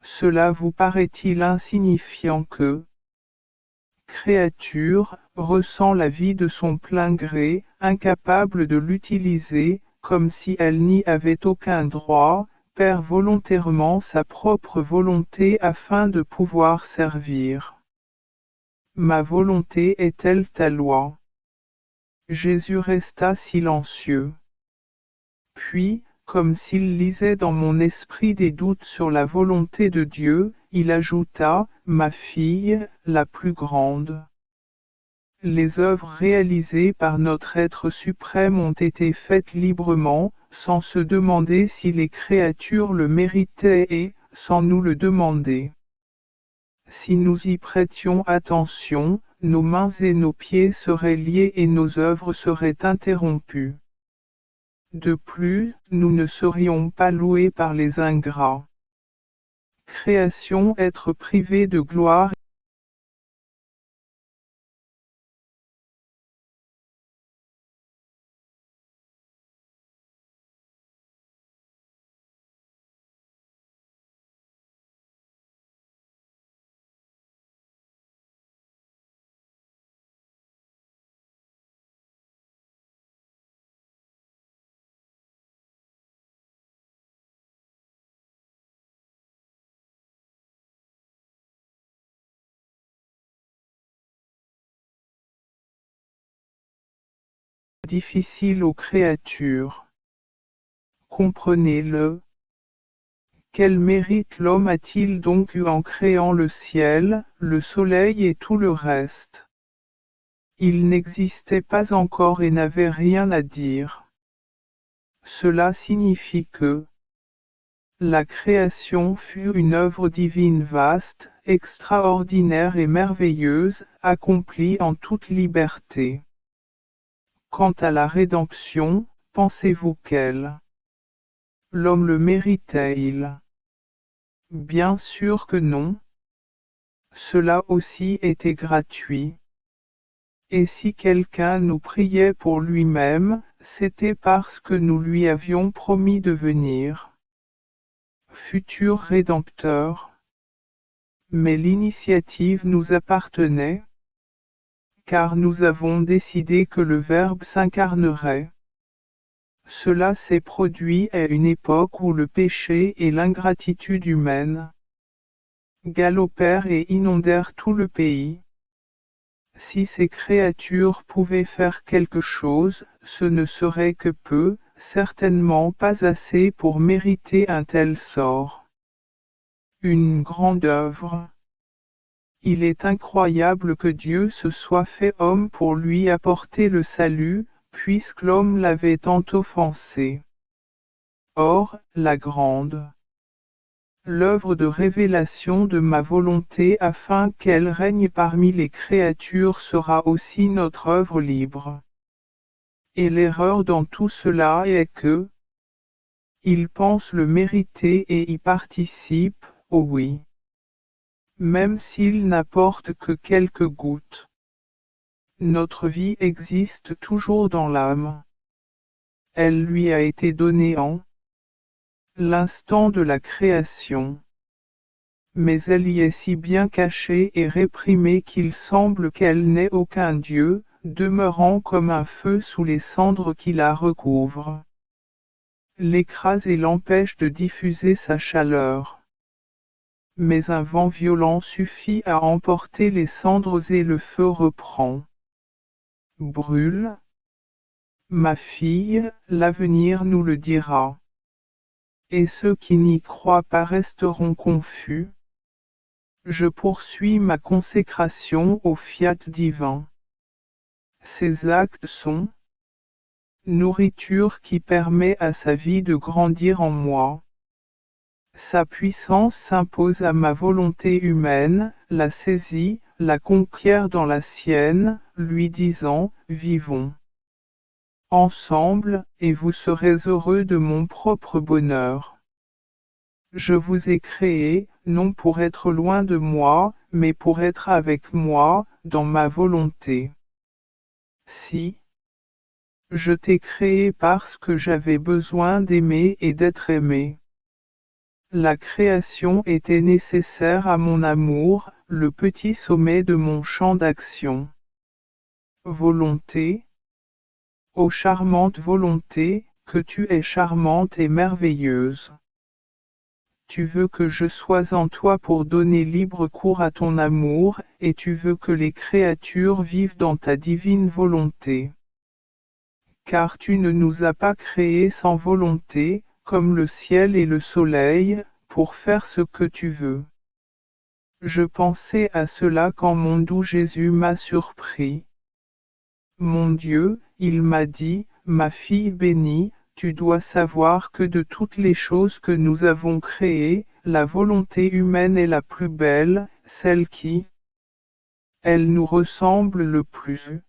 Cela vous paraît-il insignifiant que créature, ressent la vie de son plein gré, incapable de l'utiliser, comme si elle n'y avait aucun droit, perd volontairement sa propre volonté afin de pouvoir servir. Ma volonté est-elle ta loi? Jésus resta silencieux. Puis, comme s'il lisait dans mon esprit des doutes sur la volonté de Dieu, il ajouta, ma fille, la plus grande. Les œuvres réalisées par notre Être suprême ont été faites librement, sans se demander si les créatures le méritaient et, sans nous le demander. Si nous y prêtions attention, nos mains et nos pieds seraient liés et nos œuvres seraient interrompues. De plus, nous ne serions pas loués par les ingrats. Création, être privé de gloire. Difficile aux créatures. Comprenez-le. Quel mérite l'homme a-t-il donc eu en créant le ciel, le soleil et tout le reste? Il n'existait pas encore et n'avait rien à dire. Cela signifie que la création fut une œuvre divine vaste, extraordinaire et merveilleuse, accomplie en toute liberté. Quant à la rédemption, pensez-vous qu'elle, l'homme le méritait-il? Bien sûr que non. Cela aussi était gratuit. Et si quelqu'un nous priait pour lui-même, c'était parce que nous lui avions promis de venir. Futur Rédempteur. Mais l'initiative nous appartenait, car nous avons décidé que le Verbe s'incarnerait. Cela s'est produit à une époque où le péché et l'ingratitude humaine galopèrent et inondèrent tout le pays. Si ces créatures pouvaient faire quelque chose, ce ne serait que peu, certainement pas assez pour mériter un tel sort. Une grande œuvre. Il est incroyable que Dieu se soit fait homme pour lui apporter le salut, puisque l'homme l'avait tant offensé. Or, la grande l'œuvre de révélation de ma volonté afin qu'elle règne parmi les créatures sera aussi notre œuvre libre. Et l'erreur dans tout cela est que il pense le mériter et y participe, oh oui. Même s'il n'apporte que quelques gouttes. Notre vie existe toujours dans l'âme. Elle lui a été donnée en l'instant de la création. Mais elle y est si bien cachée et réprimée qu'il semble qu'elle n'ait aucun Dieu, demeurant comme un feu sous les cendres qui la recouvrent. L'écrase et l'empêche de diffuser sa chaleur. Mais un vent violent suffit à emporter les cendres et le feu reprend. Brûle. Ma fille, l'avenir nous le dira. Et ceux qui n'y croient pas resteront confus. Je poursuis ma consécration au fiat divin. Ces actes sont nourriture qui permet à sa vie de grandir en moi. Sa puissance s'impose à ma volonté humaine, la saisit, la conquiert dans la sienne, lui disant, vivons ensemble, et vous serez heureux de mon propre bonheur. Je vous ai créé, non pour être loin de moi, mais pour être avec moi, dans ma volonté. Si je t'ai créé parce que j'avais besoin d'aimer et d'être aimé. La création était nécessaire à mon amour, le petit sommet de mon champ d'action. Volonté. Ô charmante volonté, que tu es charmante et merveilleuse. Tu veux que je sois en toi pour donner libre cours à ton amour, et tu veux que les créatures vivent dans ta divine volonté. Car tu ne nous as pas créés sans volonté, comme le ciel et le soleil, pour faire ce que tu veux. Je pensais à cela quand mon doux Jésus m'a surpris. Mon Dieu, il m'a dit, ma fille bénie, tu dois savoir que de toutes les choses que nous avons créées, la volonté humaine est la plus belle, celle qui, elle nous ressemble le plus.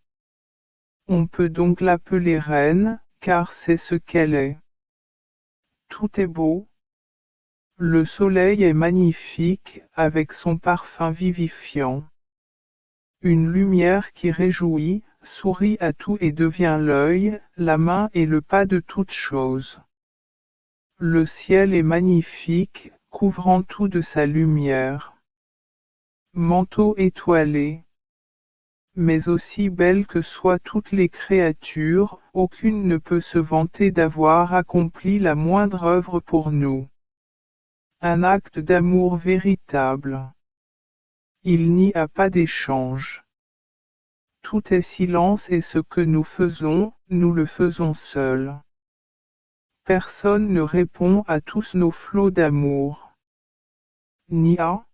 On peut donc l'appeler reine, car c'est ce qu'elle est. Tout est beau. Le soleil est magnifique, avec son parfum vivifiant. Une lumière qui réjouit, sourit à tout et devient l'œil, la main et le pas de toute chose. Le ciel est magnifique, couvrant tout de sa lumière. Manteau étoilé. Mais aussi belle que soient toutes les créatures, aucune ne peut se vanter d'avoir accompli la moindre œuvre pour nous. Un acte d'amour véritable. Il n'y a pas d'échange. Tout est silence et ce que nous faisons, nous le faisons seuls. Personne ne répond à tous nos flots d'amour. Ni à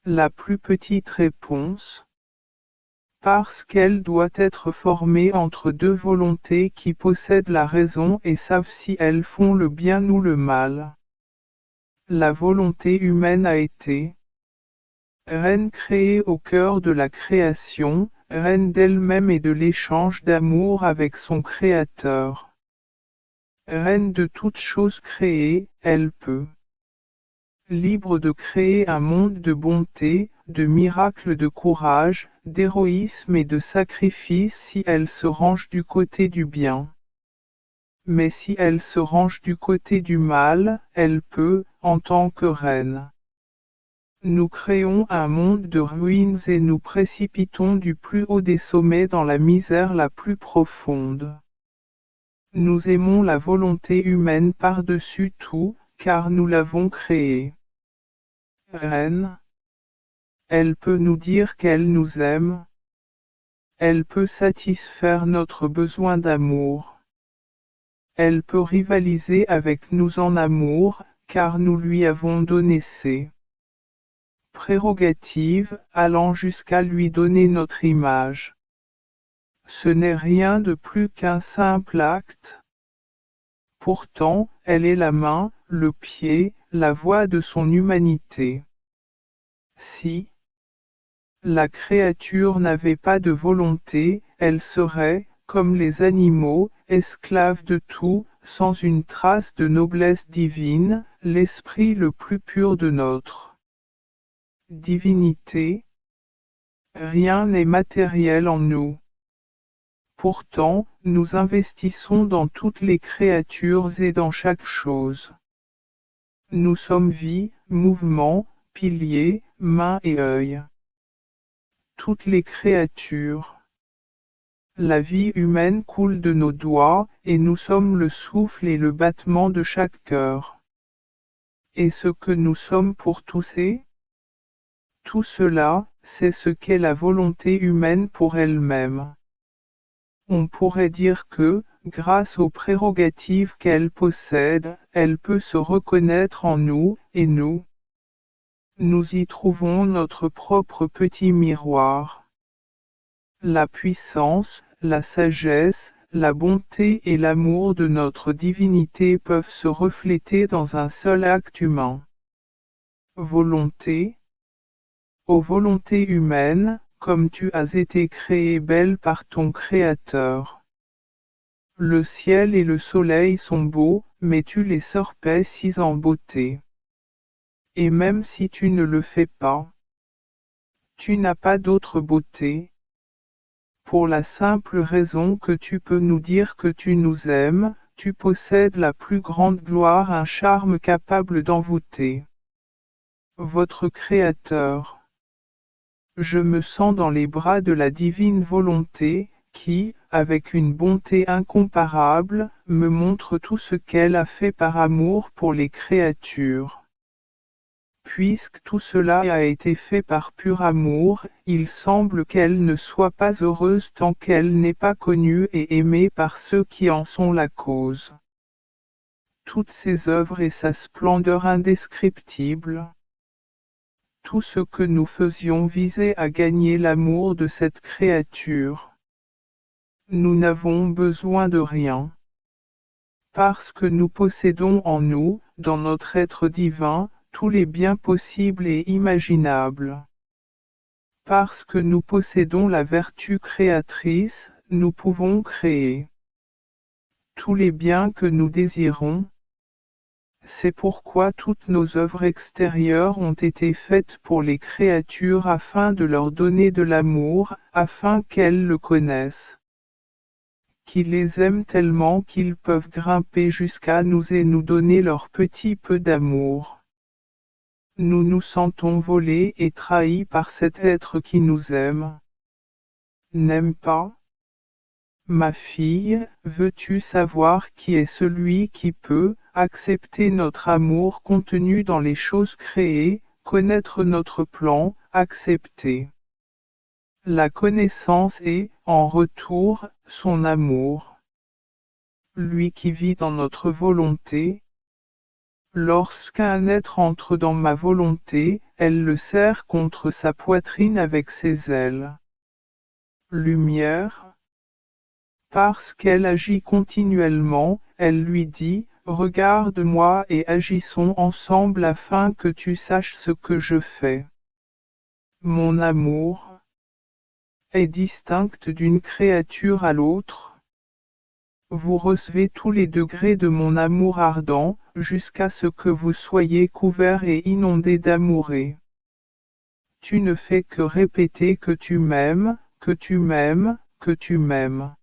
la plus petite réponse. Parce qu'elle doit être formée entre deux volontés qui possèdent la raison et savent si elles font le bien ou le mal. La volonté humaine a été reine créée au cœur de la création, reine d'elle-même et de l'échange d'amour avec son Créateur. Reine de toutes choses créées, elle peut. Libre de créer un monde de bonté, de miracles, de courage, d'héroïsme et de sacrifice si elle se range du côté du bien. Mais si elle se range du côté du mal, elle peut, en tant que reine. Nous créons un monde de ruines et nous précipitons du plus haut des sommets dans la misère la plus profonde. Nous aimons la volonté humaine par-dessus tout, car nous l'avons créée. Reine. Elle peut nous dire qu'elle nous aime. Elle peut satisfaire notre besoin d'amour. Elle peut rivaliser avec nous en amour, car nous lui avons donné ses prérogatives, allant jusqu'à lui donner notre image. Ce n'est rien de plus qu'un simple acte. Pourtant, elle est la main, le pied, la voix de son humanité. Si la créature n'avait pas de volonté, elle serait, comme les animaux, esclave de tout, sans une trace de noblesse divine, l'esprit le plus pur de notre divinité. Rien n'est matériel en nous. Pourtant, nous investissons dans toutes les créatures et dans chaque chose. Nous sommes vie, mouvement, piliers, main et œil. Toutes les créatures. La vie humaine coule de nos doigts, et nous sommes le souffle et le battement de chaque cœur. Et ce que nous sommes pour tous et tout cela, c'est ce qu'est la volonté humaine pour elle-même. On pourrait dire que, grâce aux prérogatives qu'elle possède, elle peut se reconnaître en nous, et nous y trouvons notre propre petit miroir. La puissance, la sagesse, la bonté et l'amour de notre divinité peuvent se refléter dans un seul acte humain. Volonté. Ô volonté humaine, comme tu as été créée belle par ton Créateur. Le ciel et le soleil sont beaux, mais tu les surpasses en beauté. Et même si tu ne le fais pas, tu n'as pas d'autre beauté. Pour la simple raison que tu peux nous dire que tu nous aimes, tu possèdes la plus grande gloire, un charme capable d'envoûter votre Créateur. Je me sens dans les bras de la divine volonté, qui, avec une bonté incomparable, me montre tout ce qu'elle a fait par amour pour les créatures. Puisque tout cela a été fait par pur amour, il semble qu'elle ne soit pas heureuse tant qu'elle n'est pas connue et aimée par ceux qui en sont la cause. Toutes ses œuvres et sa splendeur indescriptible. Tout ce que nous faisions visait à gagner l'amour de cette créature. Nous n'avons besoin de rien. Parce que nous possédons en nous, dans notre être divin, tous les biens possibles et imaginables. Parce que nous possédons la vertu créatrice, nous pouvons créer tous les biens que nous désirons. C'est pourquoi toutes nos œuvres extérieures ont été faites pour les créatures afin de leur donner de l'amour, afin qu'elles le connaissent. Qu'ils les aiment tellement qu'ils peuvent grimper jusqu'à nous et nous donner leur petit peu d'amour. Nous nous sentons volés et trahis par cet être qui nous aime. N'aime pas? Ma fille, veux-tu savoir qui est celui qui peut accepter notre amour contenu dans les choses créées, connaître notre plan, accepter la connaissance et, en retour, son amour? Lui qui vit dans notre volonté. Lorsqu'un être entre dans ma volonté, elle le serre contre sa poitrine avec ses ailes. Lumière. Parce qu'elle agit continuellement, elle lui dit, regarde-moi et agissons ensemble afin que tu saches ce que je fais. Mon amour est distinct d'une créature à l'autre. Vous recevez tous les degrés de mon amour ardent, jusqu'à ce que vous soyez couverts et inondés d'amoureux. Tu ne fais que répéter que tu m'aimes, que tu m'aimes, que tu m'aimes.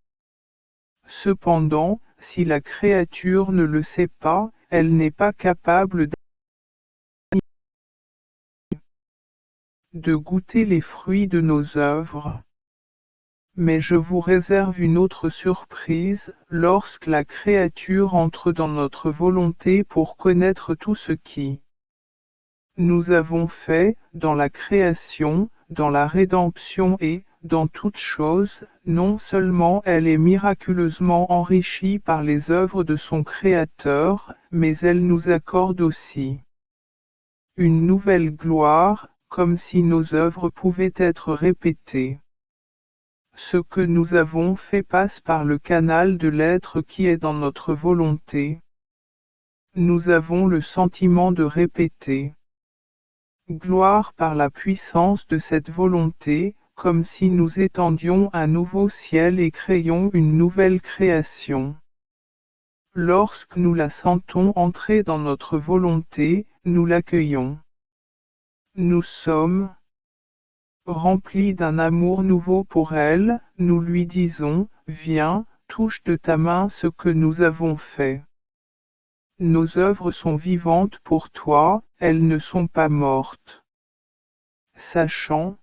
Cependant, si la créature ne le sait pas, elle n'est pas capable de goûter les fruits de nos œuvres. Mais je vous réserve une autre surprise, lorsque la créature entre dans notre volonté pour connaître tout ce qui nous avons fait, dans la création, dans la rédemption et, dans toutes choses, non seulement elle est miraculeusement enrichie par les œuvres de son Créateur, mais elle nous accorde aussi une nouvelle gloire, comme si nos œuvres pouvaient être répétées. Ce que nous avons fait passe par le canal de l'être qui est dans notre volonté. Nous avons le sentiment de répéter. Gloire par la puissance de cette volonté, comme si nous étendions un nouveau ciel et créions une nouvelle création. Lorsque nous la sentons entrer dans notre volonté, nous l'accueillons. Nous sommes remplis d'un amour nouveau pour elle, nous lui disons, viens, touche de ta main ce que nous avons fait. Nos œuvres sont vivantes pour toi, elles ne sont pas mortes. Sachant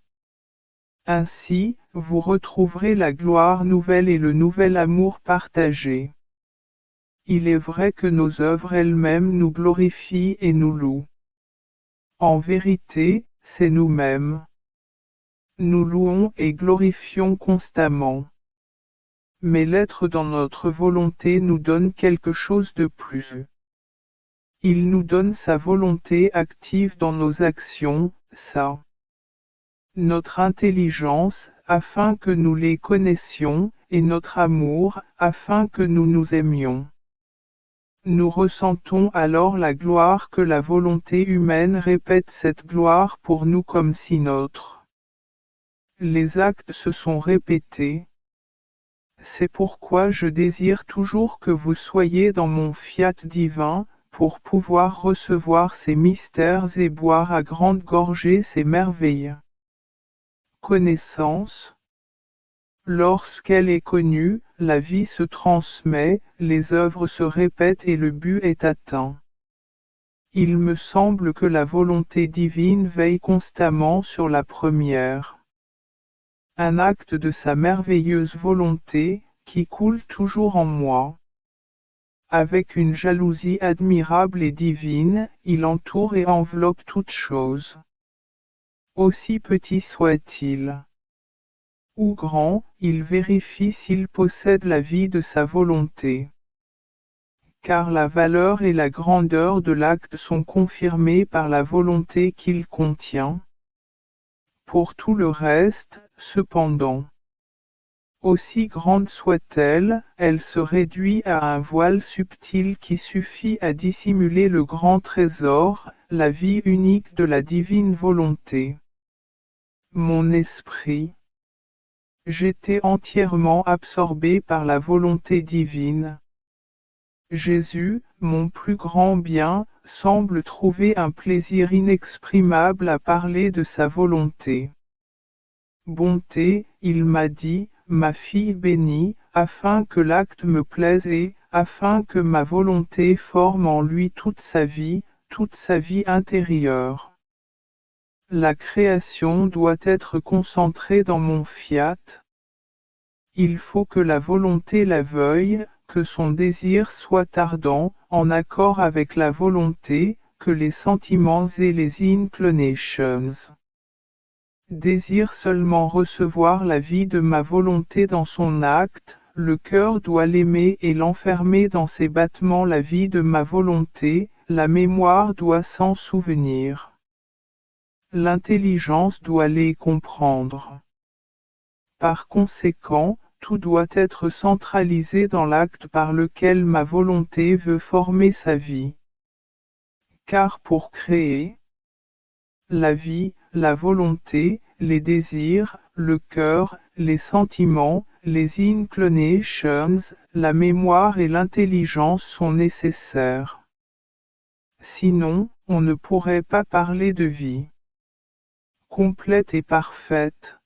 ainsi, vous retrouverez la gloire nouvelle et le nouvel amour partagé. Il est vrai que nos œuvres elles-mêmes nous glorifient et nous louent. En vérité, c'est nous-mêmes. Nous louons et glorifions constamment. Mais l'être dans notre volonté nous donne quelque chose de plus. Il nous donne sa volonté active dans nos actions, notre intelligence, afin que nous les connaissions, et notre amour, afin que nous nous aimions. Nous ressentons alors la gloire que la volonté humaine répète cette gloire pour nous comme si les actes se sont répétés. C'est pourquoi je désire toujours que vous soyez dans mon fiat divin, pour pouvoir recevoir ces mystères et boire à grandes gorgées ces merveilles. Connaissance. Lorsqu'elle est connue, la vie se transmet, les œuvres se répètent et le but est atteint. Il me semble que la volonté divine veille constamment sur la première. Un acte de sa merveilleuse volonté, qui coule toujours en moi. Avec une jalousie admirable et divine, il entoure et enveloppe toute chose. Aussi petit soit-il ou grand, il vérifie s'il possède la vie de sa volonté. Car la valeur et la grandeur de l'acte sont confirmées par la volonté qu'il contient. Pour tout le reste, cependant, Aussi grande soit-elle, elle se réduit à un voile subtil qui suffit à dissimuler le grand trésor, la vie unique de la divine volonté. Mon esprit. J'étais entièrement absorbé par la volonté divine. Jésus, mon plus grand bien, semble trouver un plaisir inexprimable à parler de sa volonté. Bonté, il m'a dit, ma fille bénie, afin que l'acte me plaise et, afin que ma volonté forme en lui toute sa vie intérieure. La création doit être concentrée dans mon fiat. Il faut que la volonté la veuille, que son désir soit ardent, en accord avec la volonté, que les sentiments et les inclinations désirent seulement recevoir la vie de ma volonté dans son acte, le cœur doit l'aimer et l'enfermer dans ses battements la vie de ma volonté, la mémoire doit s'en souvenir. L'intelligence doit les comprendre. Par conséquent, tout doit être centralisé dans l'acte par lequel ma volonté veut former sa vie. Car pour créer, la vie, la volonté, les désirs, le cœur, les sentiments, les inclinations, la mémoire et l'intelligence sont nécessaires. Sinon, on ne pourrait pas parler de vie complète et parfaite.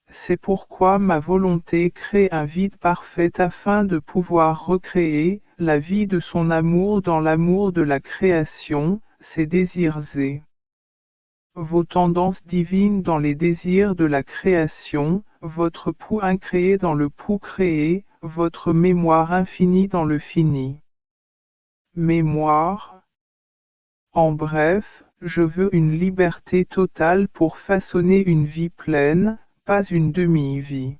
C'est pourquoi ma volonté crée un vide parfait afin de pouvoir recréer la vie de son amour dans l'amour de la création, ses désirs et vos tendances divines dans les désirs de la création, votre pouls incréé dans le pouls créé, votre mémoire infinie dans le fini. Mémoire. En bref, je veux une liberté totale pour façonner une vie pleine, pas une demi-vie.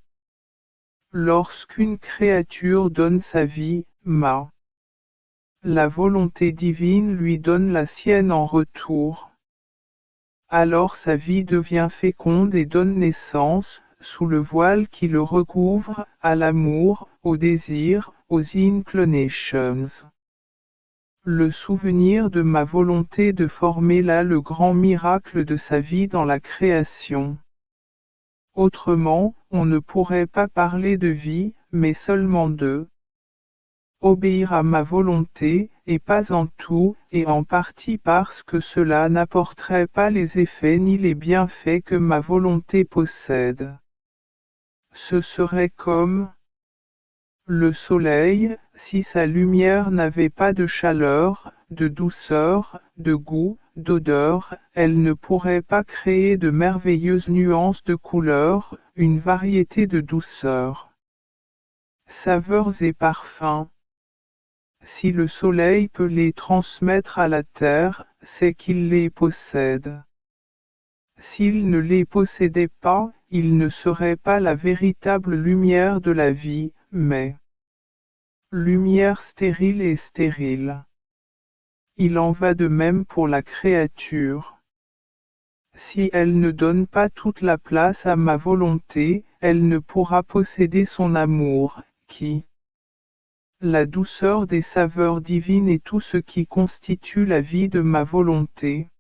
Lorsqu'une créature donne sa vie, la volonté divine lui donne la sienne en retour. Alors sa vie devient féconde et donne naissance, sous le voile qui le recouvre, à l'amour, au désir, aux inclinations. Le souvenir de ma volonté de former là le grand miracle de sa vie dans la création. Autrement, on ne pourrait pas parler de vie, mais seulement de obéir à ma volonté, et pas en tout, et en partie parce que cela n'apporterait pas les effets ni les bienfaits que ma volonté possède. Ce serait comme le soleil, si sa lumière n'avait pas de chaleur, de douceur, de goût, d'odeur, elle ne pourrait pas créer de merveilleuses nuances de couleurs, une variété de douceurs, saveurs et parfums. Si le soleil peut les transmettre à la terre, c'est qu'il les possède. S'il ne les possédait pas, il ne serait pas la véritable lumière de la vie, mais lumière stérile et stérile. Il en va de même pour la créature. Si elle ne donne pas toute la place à ma volonté, elle ne pourra posséder son amour, qui la douceur des saveurs divines est tout ce qui constitue la vie de ma volonté.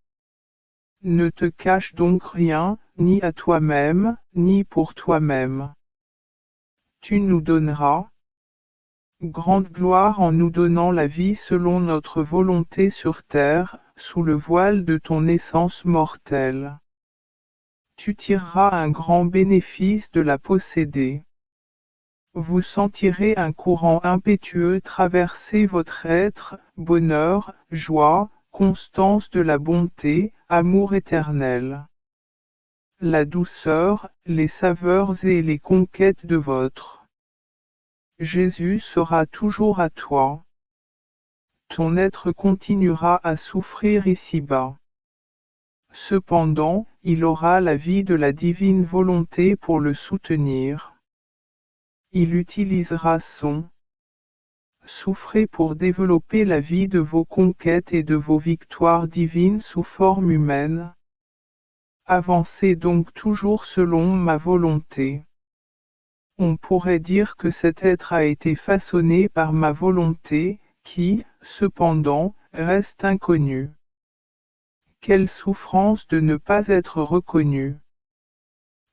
Ne te cache donc rien, ni à toi-même, ni pour toi-même. Tu nous donneras grande gloire en nous donnant la vie selon notre volonté sur terre, sous le voile de ton essence mortelle. Tu tireras un grand bénéfice de la posséder. Vous sentirez un courant impétueux traverser votre être, bonheur, joie, constance de la bonté, amour éternel. La douceur, les saveurs et les conquêtes de votre Jésus sera toujours à toi. Ton être continuera à souffrir ici-bas. Cependant, il aura la vie de la divine volonté pour le soutenir. Il utilisera son souffrir pour développer la vie de vos conquêtes et de vos victoires divines sous forme humaine. Avancez donc toujours selon ma volonté. On pourrait dire que cet être a été façonné par ma volonté, qui, cependant, reste inconnue. Quelle souffrance de ne pas être reconnue.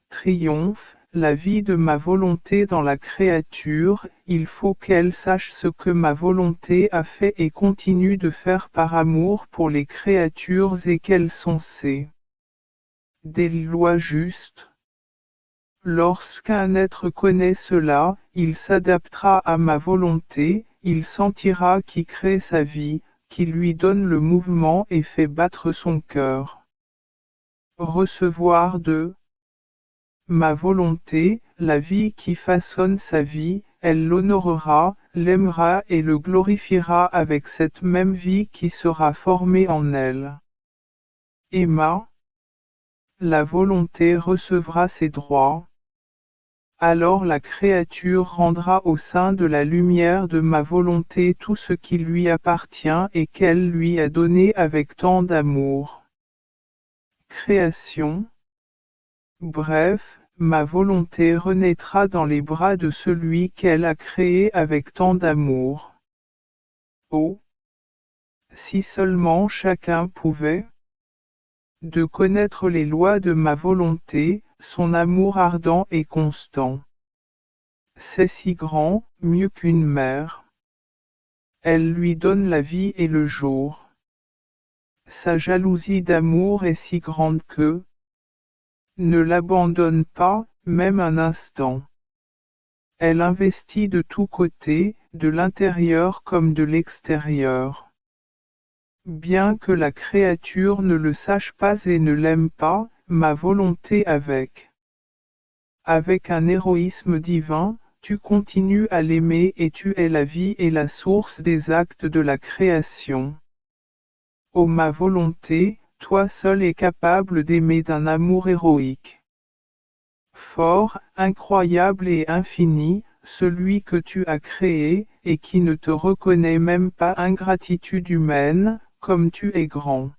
Triomphe, la vie de ma volonté dans la créature, il faut qu'elle sache ce que ma volonté a fait et continue de faire par amour pour les créatures et qu'elles sont des lois justes. Lorsqu'un être connaît cela, il s'adaptera à ma volonté, il sentira qui crée sa vie, qui lui donne le mouvement et fait battre son cœur. Recevoir de ma volonté, la vie qui façonne sa vie, elle l'honorera, l'aimera et le glorifiera avec cette même vie qui sera formée en elle. Emma, la volonté recevra ses droits. Alors la créature rendra au sein de la lumière de ma volonté tout ce qui lui appartient et qu'elle lui a donné avec tant d'amour. Création. Bref, ma volonté renaîtra dans les bras de celui qu'elle a créé avec tant d'amour. Oh! Si seulement chacun pouvait de connaître les lois de ma volonté, son amour ardent et constant. C'est si grand, mieux qu'une mère. Elle lui donne la vie et le jour. Sa jalousie d'amour est si grande que ne l'abandonne pas, même un instant. Elle investit de tous côtés, de l'intérieur comme de l'extérieur. Bien que la créature ne le sache pas et ne l'aime pas, ma volonté avec un héroïsme divin, tu continues à l'aimer et tu es la vie et la source des actes de la création. Ô ma volonté, toi seul es capable d'aimer d'un amour héroïque. Fort, incroyable et infini, celui que tu as créé, et qui ne te reconnaît même pas ingratitude humaine, comme tu es grand.